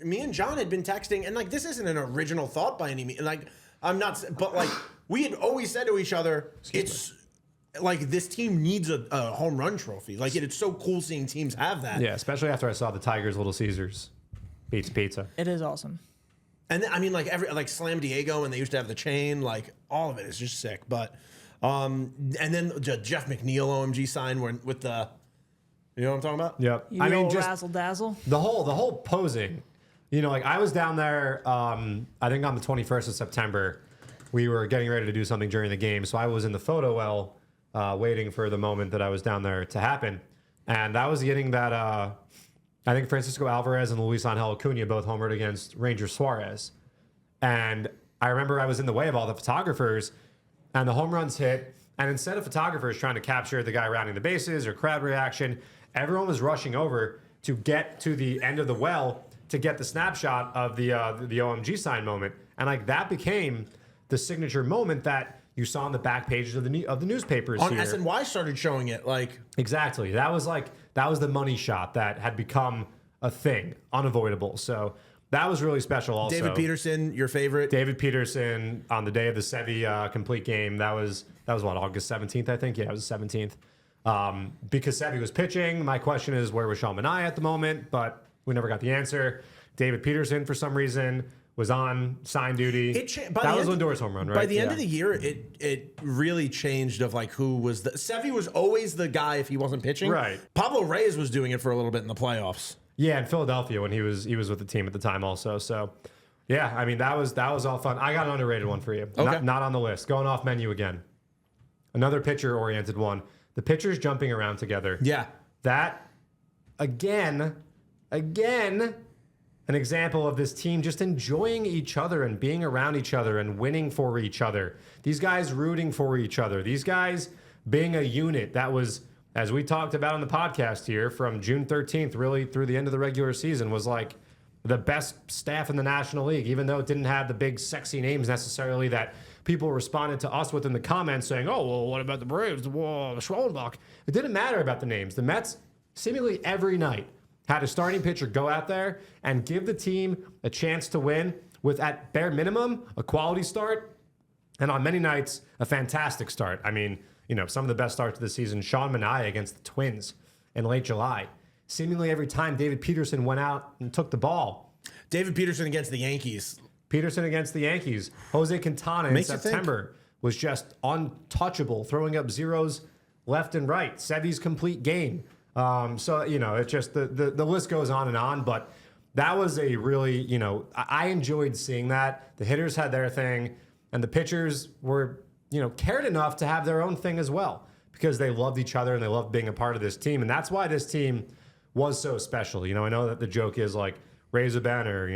me and John had been texting, and like this isn't an original thought by any means. Like I'm not, but like we had always said to each other, it's like this team needs a home run trophy. Like it's so cool seeing teams have that. Yeah, especially after I saw the Tigers' Little Caesars beats pizza. It is awesome. And then, I mean, like Slam Diego, and they used to have the chain. Like all of it is just sick. But and then the Jeff McNeil OMG sign with the, you know what I'm talking about? Yep. You old razzle dazzle. the whole posing. Like I was down there. I think on the 21st of September, we were getting ready to do something during the game, so I was in the photo well, waiting for the moment that I was down there to happen, and that was the inning that. I think Francisco Alvarez and Luis Angel Acuna both homered against Ranger Suarez. And I remember I was in the way of all the photographers, and the home runs hit. And instead of photographers trying to capture the guy rounding the bases or crowd reaction, everyone was rushing over to get to the end of the well to get the snapshot of the OMG sign moment. And like that became the signature moment that you saw on the back pages of the newspapers On here. SNY started showing it. Like Exactly. That was the money shot that had become a thing, unavoidable. So that was really special also. David Peterson, your favorite. David Peterson on the day of the Sevy complete game. That was what, August 17th, I think? Yeah, it was the 17th. Because Sevy was pitching, my question is where was Sean Manea at the moment? But we never got the answer. David Peterson, for some reason, was on sign duty. That was Lindor's home run, right? By the end of the year, it really changed of like who was the. Sevy was always the guy if he wasn't pitching. Right. Pablo Reyes was doing it for a little bit in the playoffs. Yeah, in Philadelphia when he was with the team at the time also. So, yeah, I mean that was all fun. I got an underrated one for you. Okay. Not on the list. Going off menu again. Another pitcher-oriented one. The pitchers jumping around together. Yeah. That again, an example of this team just enjoying each other and being around each other and winning for each other. These guys rooting for each other. These guys being a unit that was, as we talked about on the podcast here, from June 13th really through the end of the regular season, was like the best staff in the National League, even though it didn't have the big sexy names necessarily that people responded to us with in the comments saying, oh, well, what about the Braves? Whoa, Schwellenbach. It didn't matter about the names. The Mets seemingly every night had a starting pitcher go out there and give the team a chance to win with, at bare minimum, a quality start, and on many nights, a fantastic start. I mean, some of the best starts of the season, Sean Manea against the Twins in late July. Seemingly every time David Peterson went out and took the ball. David Peterson against the Yankees Peterson against the Yankees. Jose Quintana in Makes you think. September was just untouchable, throwing up zeros left and right. Sevy's complete game. So, it's just the list goes on and on. But that was a really, I enjoyed seeing that. The hitters had their thing, and the pitchers were, cared enough to have their own thing as well because they loved each other and they loved being a part of this team. And that's why this team was so special. I know that the joke is like, raise a banner,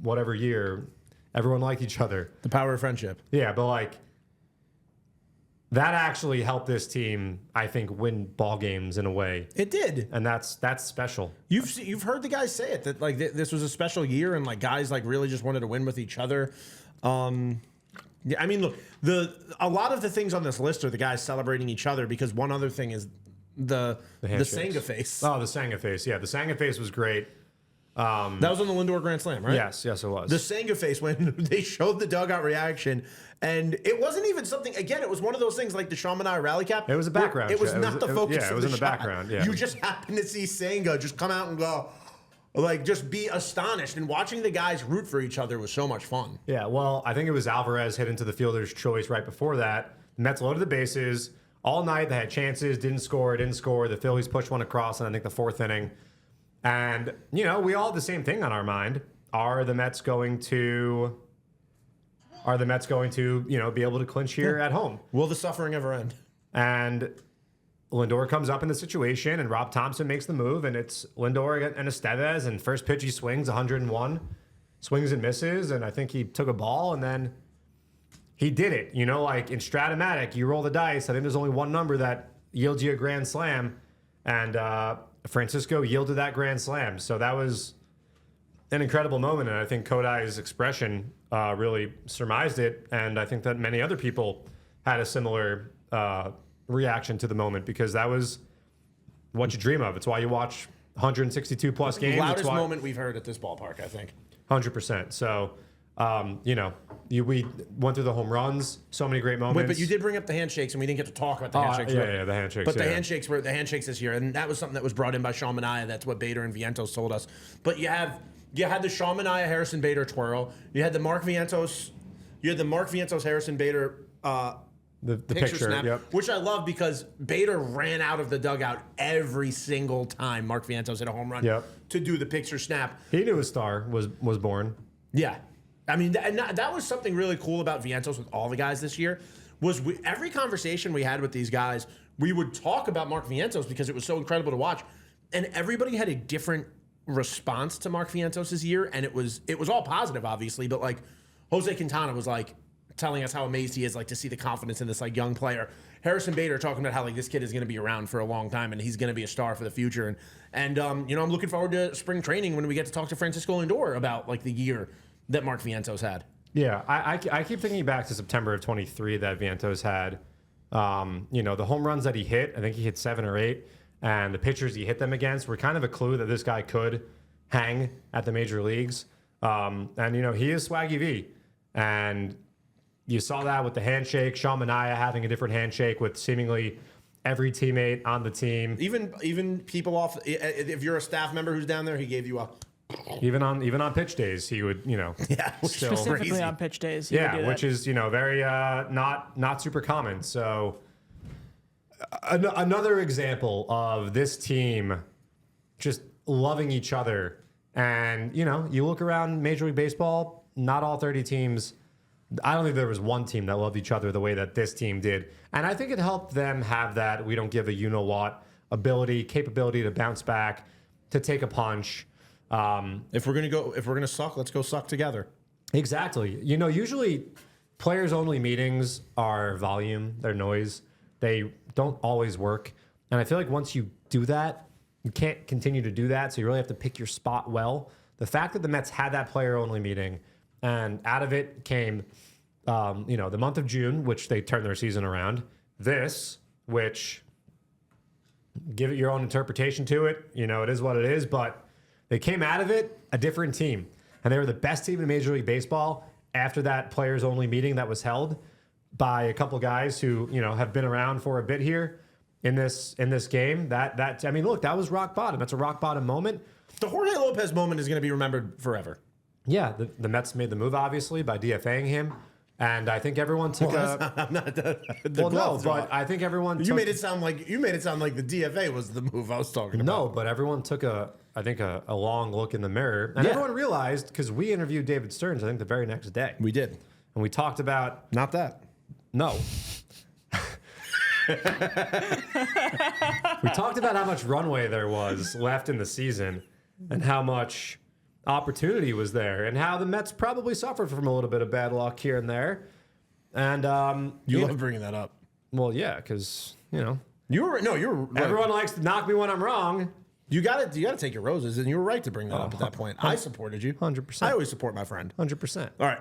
whatever year, everyone liked each other. The power of friendship. Yeah, but that actually helped this team, I think, win ball games in a way. It did. And that's special. You've heard the guys say it, that this was a special year and guys really just wanted to win with each other. Yeah, I mean, look, a lot of the things on this list are the guys celebrating each other because one other thing is the Senga face. Oh, the Senga face. Yeah, the Senga face was great. That was on the Lindor Grand Slam, right? Yes, it was. The Senga face when they showed the dugout reaction, and it wasn't even something. Again, it was one of those things like the Sean Manea rally cap. It was a background. It was not the focus. Yeah, it was in the background. Yeah, you just happened to see Senga just come out and go, just be astonished. And watching the guys root for each other was so much fun. Yeah, well, I think it was Alvarez hit into the fielder's choice right before that. The Mets loaded the bases all night. They had chances, didn't score. The Phillies pushed one across in I think the fourth inning. And, we all had the same thing on our mind. Are the Mets going to, be able to clinch here at home? Will the suffering ever end? And Lindor comes up in the situation, and Rob Thompson makes the move, and it's Lindor and Estevez, and first pitch he swings 101, swings and misses, and I think he took a ball, and then he did it. In Stratomatic, you roll the dice. I think there's only one number that yields you a grand slam, and Francisco yielded that grand slam. So that was an incredible moment, and I think Kodai's expression really surmised it, and I think that many other people had a similar reaction to the moment because that was what you dream of. It's why you watch 162 plus games. The loudest moment we've heard at this ballpark, I think. 100%. So, we went through the home runs, so many great moments. Wait, but you did bring up the handshakes, and we didn't get to talk about the handshakes. Yeah, the handshakes. But the handshakes were the handshakes this year, and that was something that was brought in by Sean Manea. That's what Bader and Vientos told us. But you had the Sean Manea Harrison Bader twirl. You had the Mark Vientos. Harrison Bader. The picture snap, yep. Which I love because Bader ran out of the dugout every single time Mark Vientos hit a home run to do the picture snap. He knew his star was born. Yeah. I mean, that was something really cool about Vientos with all the guys this year was every conversation we had with these guys, we would talk about Mark Vientos because it was so incredible to watch. And everybody had a different response to Mark Vientos' year. And it was all positive, obviously. But Jose Quintana was telling us how amazed he is to see the confidence in this young player. Harrison Bader talking about how this kid is going to be around for a long time and he's going to be a star for the future. And I'm looking forward to spring training when we get to talk to Francisco Lindor about the year that Mark Vientos had. Yeah, I keep thinking back to September of 23 that Vientos had. The home runs that he hit, I think he hit 7 or 8, and the pitchers he hit them against were kind of a clue that this guy could hang at the major leagues. And he is Swaggy V. And you saw that with the handshake, Sean Manea having a different handshake with seemingly every teammate on the team. Even people off, if you're a staff member who's down there, he gave you a... Even on pitch days, he would, specifically crazy. on pitch days. Which is, very not super common. So another example of this team just loving each other. And, you look around Major League Baseball, not all 30 teams. I don't think there was one team that loved each other the way that this team did. And I think it helped them have that we don't give a you-know-what capability to bounce back, to take a punch. If we're gonna suck, let's go suck together. Exactly. Usually players only meetings are volume, they're noise. They don't always work. And I feel like once you do that, you can't continue to do that. So you really have to pick your spot well. The fact that the Mets had that player only meeting and out of it came, the month of June, which they turned their season around. This, which give it your own interpretation to it. It is what it is, but they came out of it a different team, and they were the best team in Major League Baseball after that players-only meeting that was held by a couple guys who have been around for a bit here in this game. That was rock bottom. That's a rock bottom moment. The Jorge Lopez moment is going to be remembered forever. Yeah, the Mets made the move, obviously, by DFAing him. And I think everyone took I'm not the well, no, glove throw. but I think everyone You took, made it sound like the DFA was the move I was talking about. no, but everyone took a long look in the mirror, and Yeah. everyone realized, because we interviewed David Stearns, I think the very next day, We did. and we talked about Not that. no. We talked about how much runway there was left in the season, and how much opportunity was there, and how the Mets probably suffered from a little bit of bad luck here and there. And You love bringing that up. well, yeah, because You were right. everyone likes to knock me when I'm wrong. You got to take your roses, and you were right to bring that up at that point. I supported you 100%. I always support my friend. 100%. All right,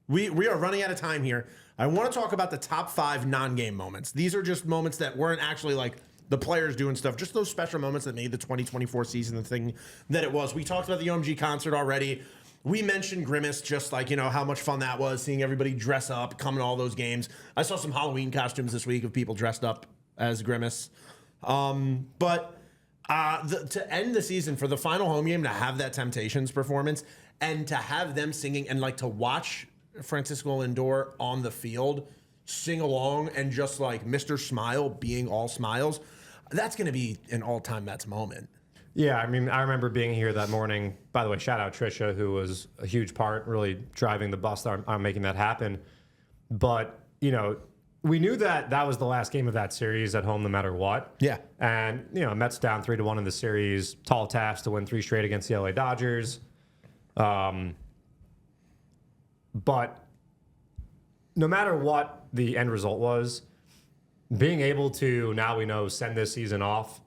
we are running out of time here. I want to talk about the top 5 non-game moments. These are just moments that weren't actually like the players doing stuff, just those special moments that made the 2024 season the thing that it was. We talked about the OMG concert already. We mentioned Grimace, just like, how much fun that was, seeing everybody dress up, coming to all those games. I saw some Halloween costumes this week of people dressed up as Grimace. But to end the season, for the final home game, to have that Temptations performance and to have them singing and like to watch Francisco Lindor on the field sing along and just like Mr. Smile being all smiles, that's going to be an all-time Mets moment. Yeah, I mean, I remember being here that morning. By the way, shout out Trisha, who was a huge part, really driving the bus on making that happen. But, we knew that was the last game of that series at home no matter what. Yeah. And, Mets down 3-1 in the series, tall task to win 3 straight against the LA Dodgers. But no matter what the end result was, being able to, now we know, send this season off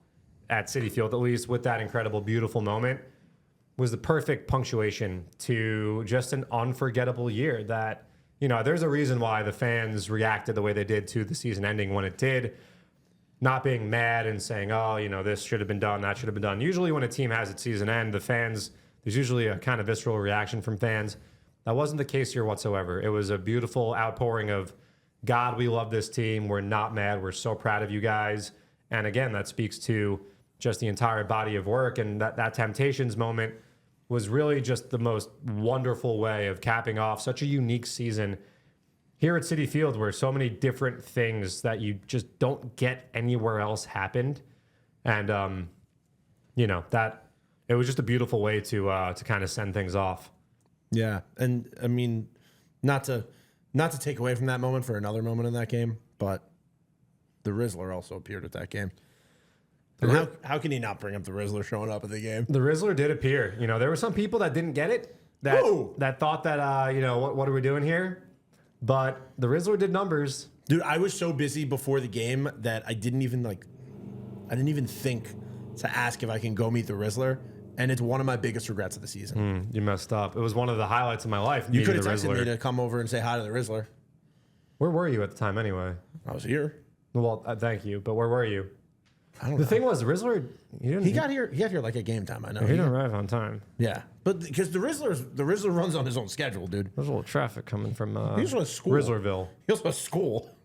at Citi Field, at least with that incredible, beautiful moment, was the perfect punctuation to just an unforgettable year that, there's a reason why the fans reacted the way they did to the season ending when it did, not being mad and saying, oh, this should have been done, that should have been done. Usually when a team has its season end, there's usually a kind of visceral reaction from fans. That wasn't the case here whatsoever. It was a beautiful outpouring of, God, we love this team. We're not mad. We're so proud of you guys. And again, that speaks to just the entire body of work. And that Temptations moment was really just the most wonderful way of capping off such a unique season here at Citi Field, where so many different things that you just don't get anywhere else happened. And, that it was just a beautiful way to kind of send things off. Yeah, and I mean, not to take away from that moment for another moment in that game, but the Rizzler also appeared at that game. And how can you not bring up the Rizzler showing up at the game? The Rizzler did appear. There were some people that didn't get it, that thought that, what are we doing here? But the Rizzler did numbers. Dude, I was so busy before the game that I didn't even think to ask if I can go meet the Rizzler. And it's one of my biggest regrets of the season. You messed up. It was one of the highlights of my life. You could meeting have the texted Rizzler. me to come over and say hi to the Rizzler. Where were you at the time anyway? I was here. Well, thank you. But where were you? I don't The know. thing was, Rizzler, He got here like at game time. I know. he didn't arrive on time. Yeah, but because the Rizzler runs on his own schedule, dude. There's a little traffic coming from He also has school. Rizzlerville. He also has school.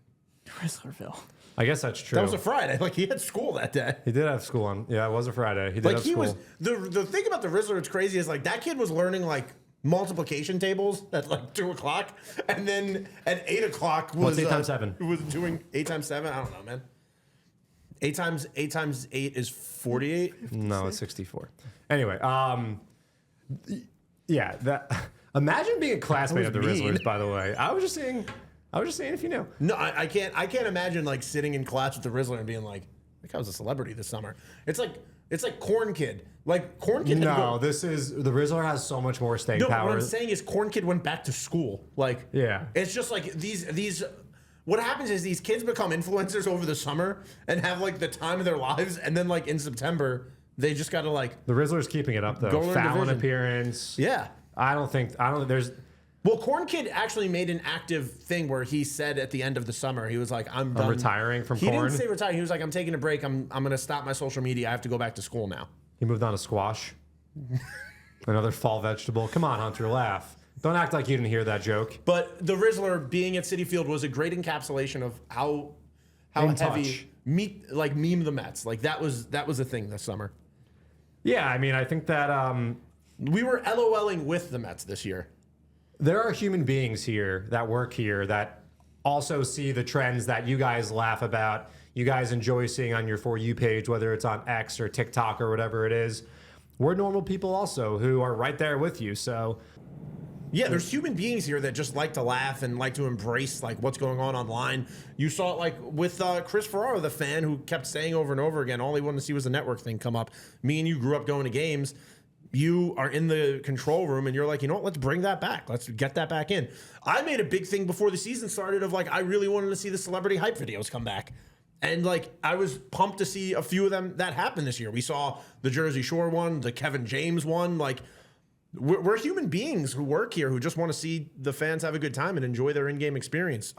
Rizzlerville. I guess that's true. That was a Friday. Like he had school that day. He did have school on. Yeah, it was a Friday. He did Like have he school. was the thing about the Rizzler that's crazy is like that kid was learning like multiplication tables at like 2:00, and then at 8:00 was What's 8 times 7? Was doing 8 times 7. I don't know, man. 8 times 8 is 48. No, it's 64. Anyway, yeah. That. Imagine being a classmate of the mean. Rizzlers. By the way, I was just saying if you knew. No, I can't imagine like sitting in class with the Rizzler and being like, that guy was a celebrity this summer. It's like Corn Kid. Like Corn Kid. No, the Rizzler has so much more staying power. What I'm saying is Corn Kid went back to school. Like, Yeah. It's just like these. What happens is these kids become influencers over the summer and have like the time of their lives, and then like in September they just got to like. The Rizzler's keeping it up though. Go learn Fallon division. appearance. Yeah. I don't think there's. Well, Corn Kid actually made an active thing where he said at the end of the summer, he was like, I'm done. retiring from He corn? didn't say retire. He was like, I'm taking a break. I'm going to stop my social media. I have to go back to school now. He moved on to squash. Another fall vegetable. Come on, Hunter, laugh. Don't act like you didn't hear that joke. But the Rizzler being at Citi Field was a great encapsulation of how In heavy touch. meme the Mets. Like that was a thing this summer. Yeah, I mean, I think that We were LOLing with the Mets this year. There are human beings here that work here that also see the trends that you guys laugh about, you guys enjoy seeing on your For You page, whether it's on X or TikTok or whatever it is. We're normal people also who are right there with you. So yeah, there's human beings here that just like to laugh and like to embrace like what's going on online. You saw it like with Chris Ferraro, the fan who kept saying over and over again, all he wanted to see was the network thing come up. Me and you grew up going to games. You are in the control room and you're like, you know what, let's bring that back. Let's get that back in. I made a big thing before the season started of like, I really wanted to see the celebrity hype videos come back. And like, I was pumped to see a few of them that happened this year. We saw the Jersey Shore one, the Kevin James one. Like, we're human beings who work here who just want to see the fans have a good time and enjoy their in-game experience.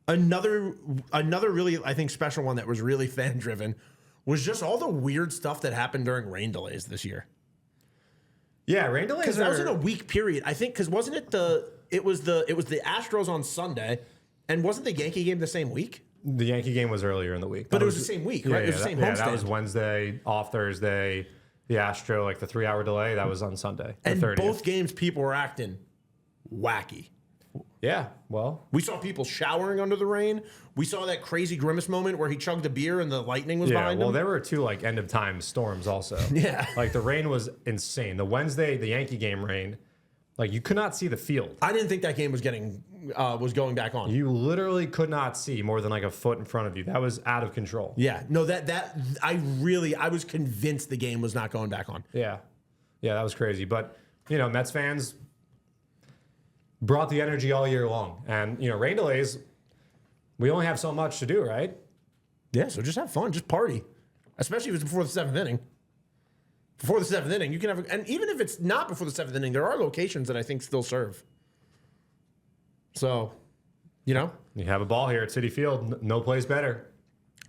Another really, I think, special one that was really fan-driven was just all the weird stuff that happened during rain delays this year. yeah, rain delays Because that was in a week period, I think. Because wasn't it it was the Astros on Sunday, and wasn't the Yankee game the same week? The Yankee game was earlier in the week. But it was the same week, right? It was the same that homestand. was Wednesday, off Thursday. The Astro, like the 3-hour delay, that was on Sunday. The And 30th. both games, people were acting wacky. Yeah, well, We saw people showering under the rain. We saw that crazy Grimace moment where he chugged a beer and the lightning was yeah. behind Well, him. there were 2 like end of time storms also. Yeah. Like the rain was insane. The Wednesday, the Yankee game rain, like you could not see the field. I didn't think that game was going back on. You literally could not see more than like a foot in front of you. That was out of control. Yeah, no, I was convinced the game was not going back on. Yeah. Yeah, that was crazy. But, you know, Mets fans brought the energy all year long. And, you know, rain delays, we only have so much to do, right? Yeah, so just have fun, just party, especially if it's before the 7th inning. Before the 7th inning, you can have, and even if it's not before the 7th inning, there are locations that I think still serve. So, you know, You have a ball here at Citi Field. No place better.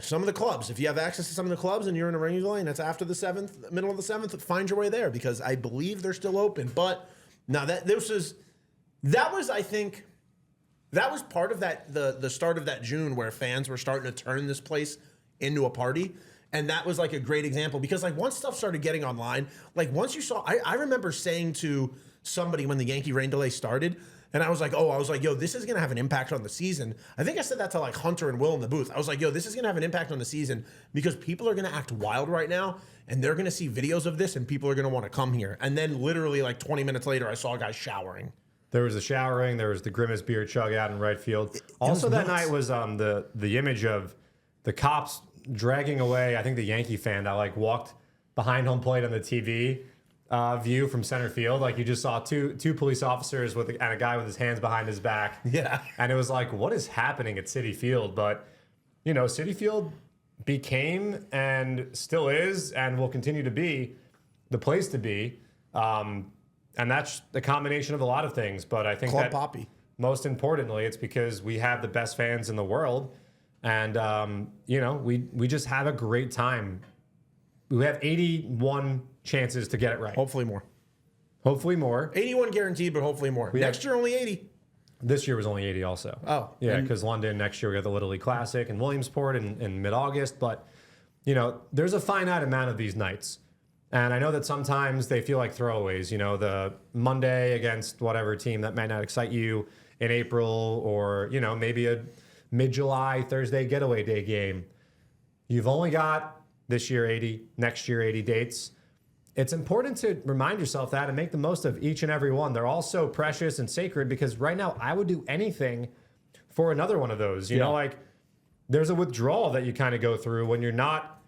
some of the clubs, if you have access to some of the clubs and you're in a rain delay and that's after the 7th, middle of the 7th, find your way there because I believe they're still open. But now that was, I think, that was part of that, the start of that June where fans were starting to turn this place into a party. And that was like a great example because like once stuff started getting online, like once you saw, I remember saying to somebody when the Yankee rain delay started, and I was like, yo, this is going to have an impact on the season. I think I said that to like Hunter and Will in the booth. I was like, yo, this is going to have an impact on the season because people are going to act wild right now and they're going to see videos of this and people are going to want to come here. And then literally like 20 minutes later, I saw guys showering. There was the showering. There was the Grimace beer chug out in right field. Also, that night was the image of the cops dragging away, I think, the Yankee fan that like walked behind home plate on the TV view from center field. Like you just saw two police officers and a guy with his hands behind his back. Yeah. And it was like, what is happening at Citi Field? But, you know, Citi Field became and still is and will continue to be the place to be. And that's the combination of a lot of things. But I think Club that Poppy. most importantly, it's because we have the best fans in the world. And, you know, we just have a great time. We have 81 chances to get it right. Hopefully more. Hopefully more. 81 guaranteed, but hopefully more. Next year, only 80. This year was only 80 also. Oh. Yeah, because London next year we got the Little League Classic in Williamsport in mid-August. But, you know, there's a finite amount of these nights. And I know that sometimes they feel like throwaways. You know, the Monday against whatever team that might not excite you in April or, you know, maybe a mid-July Thursday getaway day game. You've only got this year 80, next year 80 dates. It's important to remind yourself that and make the most of each and every one. They're all so precious and sacred because right now I would do anything for another one of those. You know, like there's a withdrawal that you kind of go through when you're not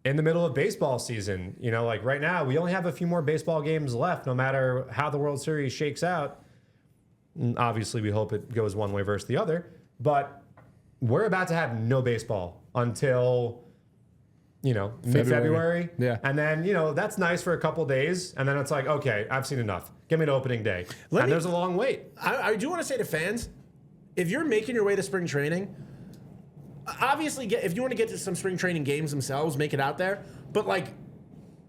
in the middle of baseball season. You know, like right now we only have a few more baseball games left no matter how the World Series shakes out. And obviously we hope it goes one way versus the other. But we're about to have no baseball until, you know, mid-February. Yeah. And then, you know, that's nice for a couple days. And then it's like, okay, I've seen enough. Give me to opening day. There's a long wait. I do want to say to fans, if you're making your way to spring training, obviously, if you want to get to some spring training games themselves, make it out there. But, like,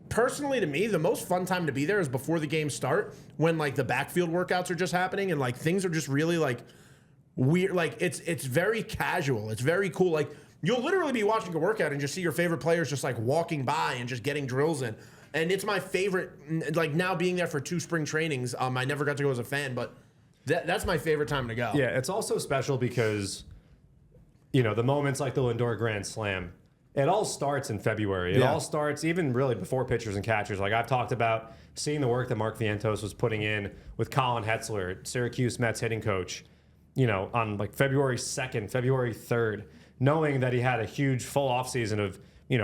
personally to me, the most fun time to be there is before the games start when, like, the backfield workouts are just happening and, like, things are just really, like, weird. Like, it's very casual. It's very cool. Like, you'll literally be watching a workout and just see your favorite players just, like, walking by and just getting drills in. And it's my favorite, like now being there for 2 spring trainings. I never got to go as a fan, but that's my favorite time to go. Yeah, it's also special because, the moments like the Lindor Grand Slam, it all starts in February. It all starts even really before pitchers and catchers. Like I've talked about seeing the work that Mark Vientos was putting in with Colin Hetzler, Syracuse Mets hitting coach, on like February 2nd, February 3rd, knowing that he had a huge full offseason of,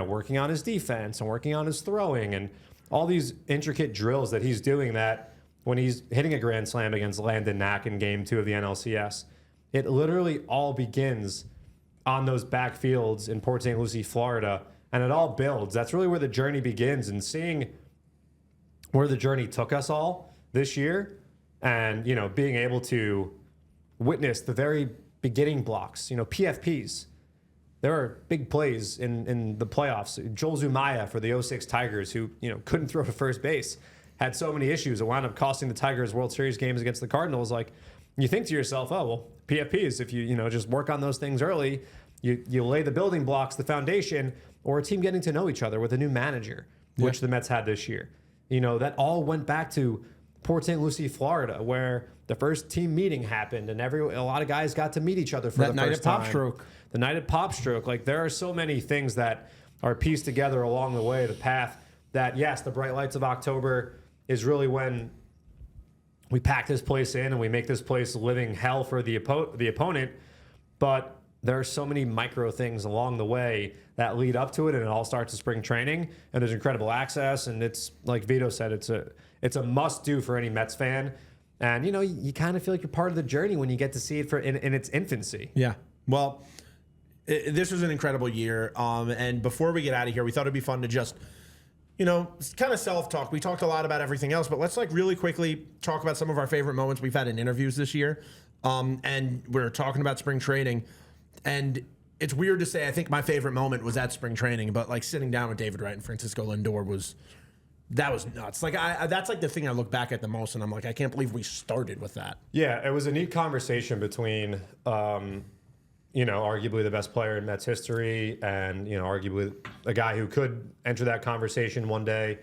working on his defense and working on his throwing and all these intricate drills that he's doing that when he's hitting a grand slam against Landon Knack in Game 2 of the NLCS. It literally all begins on those backfields in Port St. Lucie, Florida, and it all builds. That's really where the journey begins, and seeing where the journey took us all this year and, being able to witness the very beginning blocks, PFPs. There are big plays in the playoffs. Joel Zumaya for the 06 Tigers, who, couldn't throw to first base, had so many issues. It wound up costing the Tigers World Series games against the Cardinals. Like, you think to yourself, oh, well, PFPs, if you just work on those things early, you lay the building blocks, the foundation, or a team getting to know each other with a new manager, which the Mets had this year. That all went back to Port St. Lucie, Florida, where the first team meeting happened and a lot of guys got to meet each other for the first time. The night at Pop Stroke. Like, there are so many things that are pieced together along the way, the path that, yes, the bright lights of October is really when we pack this place in and we make this place living hell for the opponent. But there are so many micro things along the way that lead up to it, and it all starts at spring training, and there's incredible access, and it's, like Vito said, it's a must-do for any Mets fan. And, you kind of feel like you're part of the journey when you get to see it in its infancy. Yeah. Well, this was an incredible year. And before we get out of here, we thought it'd be fun to just, kind of self-talk. We talked a lot about everything else, but let's really quickly talk about some of our favorite moments we've had in interviews this year. And we're talking about spring training. And it's weird to say, I think my favorite moment was at spring training, but sitting down with David Wright and Francisco Lindor was nuts. That's the thing I look back at the most, and I'm like, I can't believe we started with that. Yeah, it was a neat conversation between, arguably the best player in Mets history and, arguably a guy who could enter that conversation one day.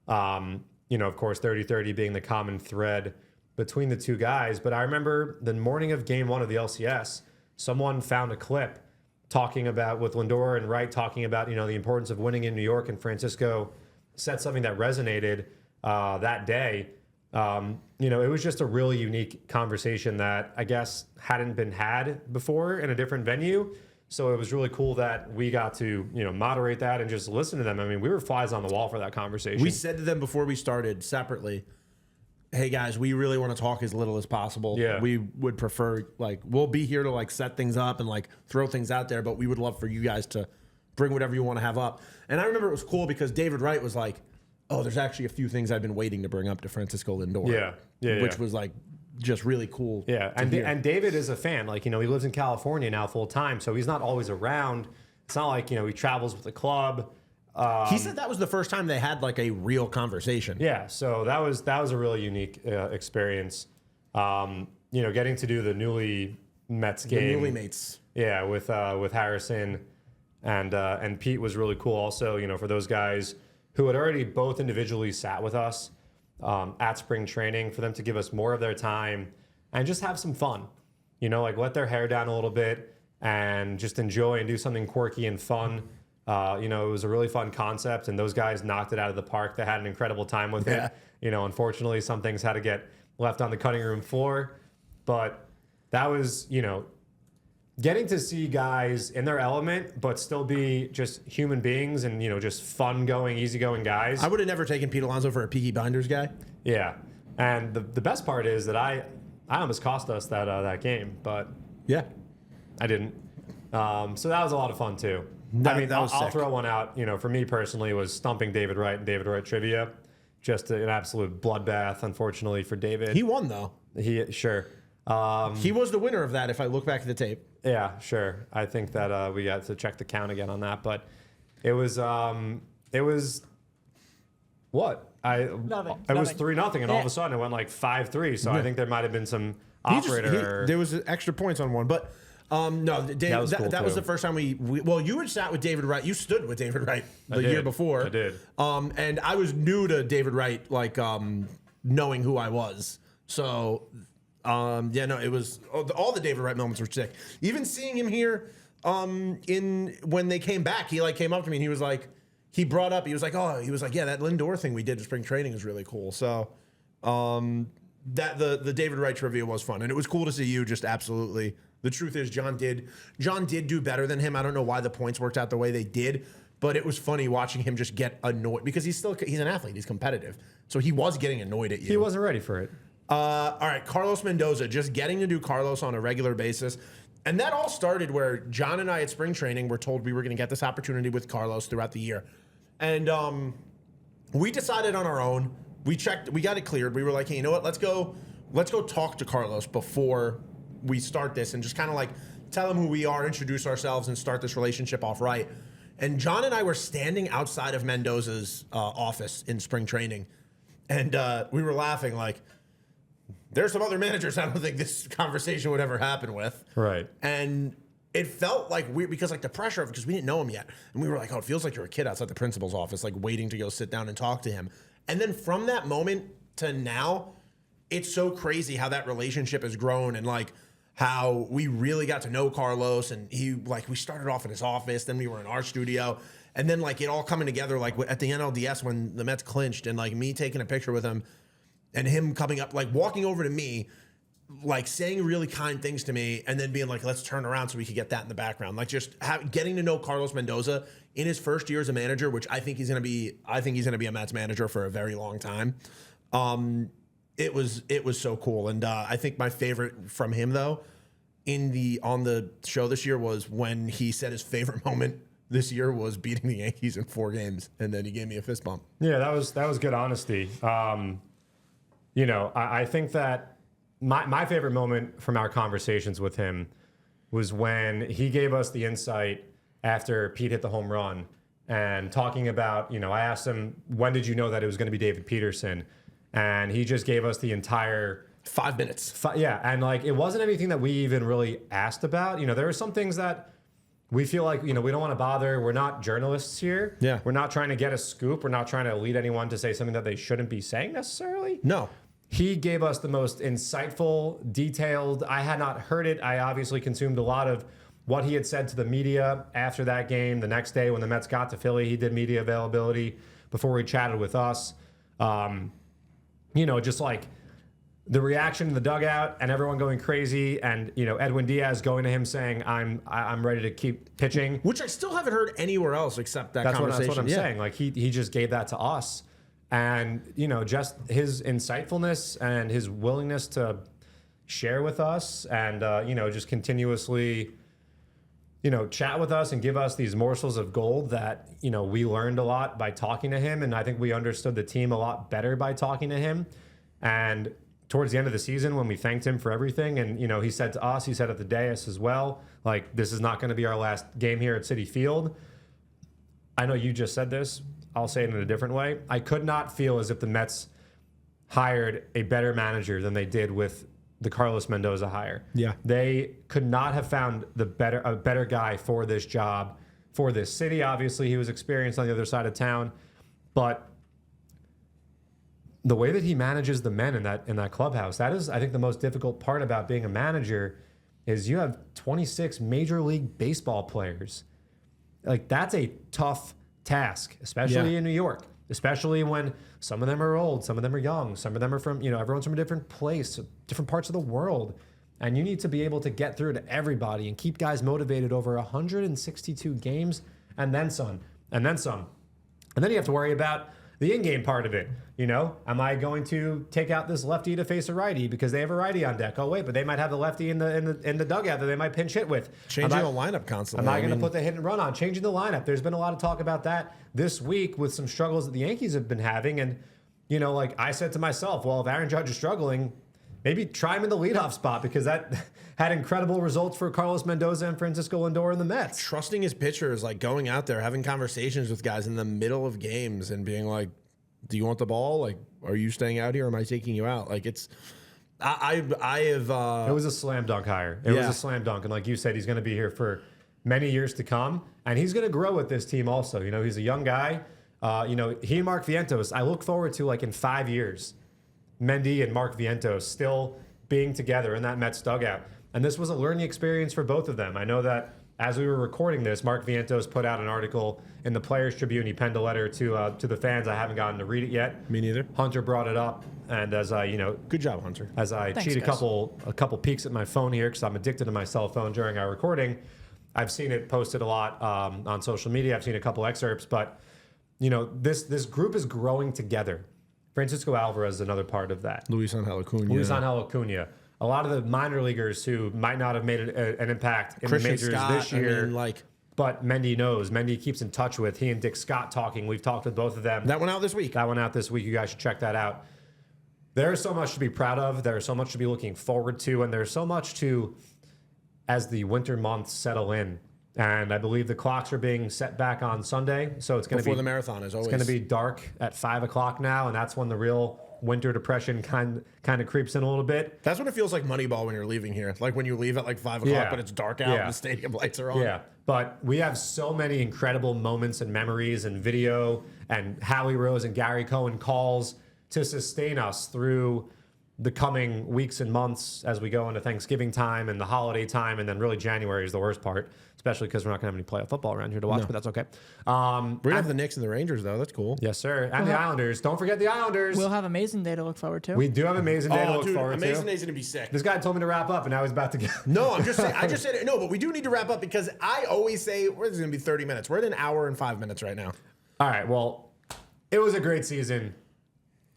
Of course, 30-30 being the common thread between the two guys. But I remember the morning of Game 1 of the LCS, someone found a clip talking about, with Lindor and Wright talking about, the importance of winning in New York, and Francisco said something that resonated that day. It was just a really unique conversation that I guess hadn't been had before in a different venue. So it was really cool that we got to, moderate that and just listen to them. I mean, we were flies on the wall for that conversation. We said to them before we started separately, hey guys, we really want to talk as little as possible. Yeah. We would prefer, we'll be here to set things up and throw things out there, but we would love for you guys to bring whatever you want to have up. And I remember it was cool because David Wright was like, oh, there's actually a few things I've been waiting to bring up to Francisco Lindor. Which was just really cool. Yeah, and David is a fan. He lives in California now full time, so he's not always around. It's not like, he travels with the club. He said that was the first time they had a real conversation. Yeah, so that was a really unique experience. Getting to do the newly Mets game. The newly mates. Yeah, with Harrison and Pete was really cool. Also, for those guys who had already both individually sat with us at spring training, for them to give us more of their time and just have some fun. Let their hair down a little bit and just enjoy and do something quirky and fun. It was a really fun concept, and those guys knocked it out of the park. They had an incredible time with it. Unfortunately, some things had to get left on the cutting room floor, but that was, getting to see guys in their element, but still be just human beings and, just fun-going, easygoing guys. I would have never taken Pete Alonso for a Peaky Blinders guy. Yeah. And the best part is that I almost cost us that game, but yeah, I didn't. So that was a lot of fun, too. I'll throw one out. For me personally, was stumping David Wright and David Wright trivia. Just an absolute bloodbath, unfortunately, for David. He won, though. Sure. He was the winner of that, if I look back at the tape. Yeah, sure. I think that we got to check the count again on that, but it was what? Nothing. It was 3-0, and all of a sudden it went 5-3. So I think there might have been some operator. There was extra points on one, but No, Dave, that was too. the first time well, you had sat with David Wright. You stood with David Wright the year before. I did. And I was new to David Wright, like knowing who I was. So, it was all the David Wright moments were sick. Even seeing him here, when they came back, he like came up to me and he was like, yeah, that Lindor thing we did at spring training is really cool. So, that the David Wright trivia was fun, and it was cool to see you just absolutely. The truth is, John did do better than him. I don't know why the points worked out the way they did, but it was funny watching him just get annoyed because he's an athlete. He's competitive. So he was getting annoyed at you. He wasn't ready for it. All right, Carlos Mendoza, just getting to do Carlos on a regular basis. And that all started where John and I at spring training were told we were going to get this opportunity with Carlos throughout the year. And we decided on our own. We got it cleared. We were like, hey, you know what? Let's go talk to Carlos before we start this and just kind of like tell him who we are, introduce ourselves, and start this relationship off right. And John and I were standing outside of Mendoza's office in spring training, and we were laughing like, there's some other managers I don't think this conversation would ever happen with. Right. And it felt like weird because like the pressure of it, because we didn't know him yet. And we were like, oh, it feels like you're a kid outside the principal's office, like waiting to go sit down and talk to him. And then from that moment to now, it's so crazy how that relationship has grown and like how we really got to know Carlos, and we started off in his office, then we were in our studio, and then like it all coming together like at the NLDS when the Mets clinched, and like me taking a picture with him and him coming up, like walking over to me, like saying really kind things to me, and then being like, let's turn around so we could get that in the background. Like just getting to know Carlos Mendoza in his first year as a manager, which I think he's going to be a Mets manager for a very long time. It was so cool. And I think my favorite from him though, on the show this year was when he said his favorite moment this year was beating the Yankees in 4 games, and then he gave me a fist bump. Yeah, that was good honesty. I think that my favorite moment from our conversations with him was when he gave us the insight after Pete hit the home run and talking about, I asked him, when did you know that it was going to be David Peterson? And he just gave us the entire 5 minutes. And like it wasn't anything that we even really asked about. There are some things that we feel like, we don't want to bother. We're not journalists here. Yeah. We're not trying to get a scoop. We're not trying to lead anyone to say something that they shouldn't be saying necessarily. No. He gave us the most insightful, detailed. I had not heard it. I obviously consumed a lot of what he had said to the media after that game. The next day when the Mets got to Philly, he did media availability before he chatted with us. Just like the reaction in the dugout and everyone going crazy, and Edwin Diaz going to him saying, "I'm ready to keep pitching," which I still haven't heard anywhere else except that conversation. That's what I'm saying. Like he just gave that to us, and just his insightfulness and his willingness to share with us, and just continuously chat with us and give us these morsels of gold that we learned a lot by talking to him, and I think we understood the team a lot better by talking to him. And towards the end of the season, when we thanked him for everything, and he said to us, he said at the dais as well, like, this is not going to be our last game here at Citi Field. I know you just said this. I'll say it in a different way. I could not feel as if the Mets hired a better manager than they did with the Carlos Mendoza hire. Yeah. They could not have found a better guy for this job, for this city. Obviously, he was experienced on the other side of town, but the way that he manages the men in that clubhouse, that is, I think, the most difficult part about being a manager is you have 26 Major League Baseball players. Like, that's a tough task, especially in New York, especially when some of them are old, some of them are young, some of them are from, everyone's from a different place, different parts of the world. And you need to be able to get through to everybody and keep guys motivated over 162 games and then some, and then some. And then you have to worry about the in-game part of it. Am I going to take out this lefty to face a righty because they have a righty on deck? Oh wait, but they might have the lefty in the dugout that they might pinch hit with. Changing the lineup constantly. Am I going to put the hit and run on? Changing the lineup. There's been a lot of talk about that this week with some struggles that the Yankees have been having, and like I said to myself, well, if Aaron Judge is struggling, maybe try him in the leadoff spot, because that had incredible results for Carlos Mendoza and Francisco Lindor and the Mets. Trusting his pitchers, like going out there, having conversations with guys in the middle of games and being like, do you want the ball? Like, are you staying out here? Or am I taking you out? Like, it's, I have. It was a slam dunk hire. It was a slam dunk. And like you said, he's going to be here for many years to come. And he's going to grow with this team also. You know, he's a young guy. You know, he and Mark Vientos, I look forward to, like, in 5 years, Mendy and Mark Vientos still being together in that Mets dugout. And this was a learning experience for both of them. I know that as we were recording this, Mark Vientos put out an article in the Players Tribune. He penned a letter to the fans. I haven't gotten to read it yet. Me neither. Hunter brought it up, and as I, good job, Hunter. As I cheat a couple peeks at my phone here because I'm addicted to my cell phone during our recording, I've seen it posted a lot on social media. I've seen a couple excerpts, but this group is growing together. Francisco Alvarez is another part of that. Luis Angel Acuna. A lot of the minor leaguers who might not have made an impact in Christian the majors Scott, this year. But Mendy knows. Mendy keeps in touch with. He and Dick Scott talking. We've talked with both of them. That went out this week. You guys should check that out. There is so much to be proud of. There is so much to be looking forward to. And there's so much to, as the winter months settle in. And I believe the clocks are being set back on Sunday. So it's going to be before the marathon, as always. It's going to be dark at 5 o'clock now. And that's when the real winter depression kind of creeps in a little bit. That's what it feels like Moneyball when you're leaving here. Like when you leave at like 5 o'clock, but it's dark out and the stadium lights are on. Yeah, but we have so many incredible moments and memories and video and Howie Rose and Gary Cohen calls to sustain us through the coming weeks and months as we go into Thanksgiving time and the holiday time. And then really January is the worst part, especially because we're not going to have any playoff football around here to watch, but that's okay. We're going to have the Knicks and the Rangers, though. That's cool. Yes, sir. And the Islanders. Don't forget the Islanders. We'll have Amazing Day to look forward to. We do have Amazing Day to look forward to. Amazing Day's going to be sick. This guy told me to wrap up, and now he's about to get... No, I'm just saying. I just said it. No, but we do need to wrap up because I always say, this is going to be 30 minutes. We're at an hour and 5 minutes right now. All right, well, it was a great season.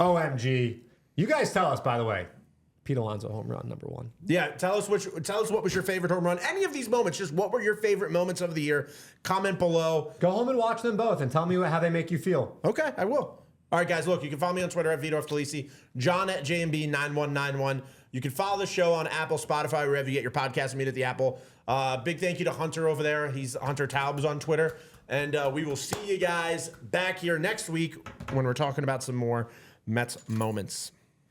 OMG. You guys tell us, by the way. Pete Alonso home run #1. Yeah, tell us what was your favorite home run. Any of these moments, just what were your favorite moments of the year? Comment below. Go home and watch them both and tell me how they make you feel. Okay, I will. All right, guys, look, you can follow me on Twitter at Vitor Felici, John at JMB9191. You can follow the show on Apple, Spotify, wherever you get your podcast. Meet at the Apple. Big thank you to Hunter over there. He's Hunter Taubes on Twitter. And we will see you guys back here next week when we're talking about some more Mets moments.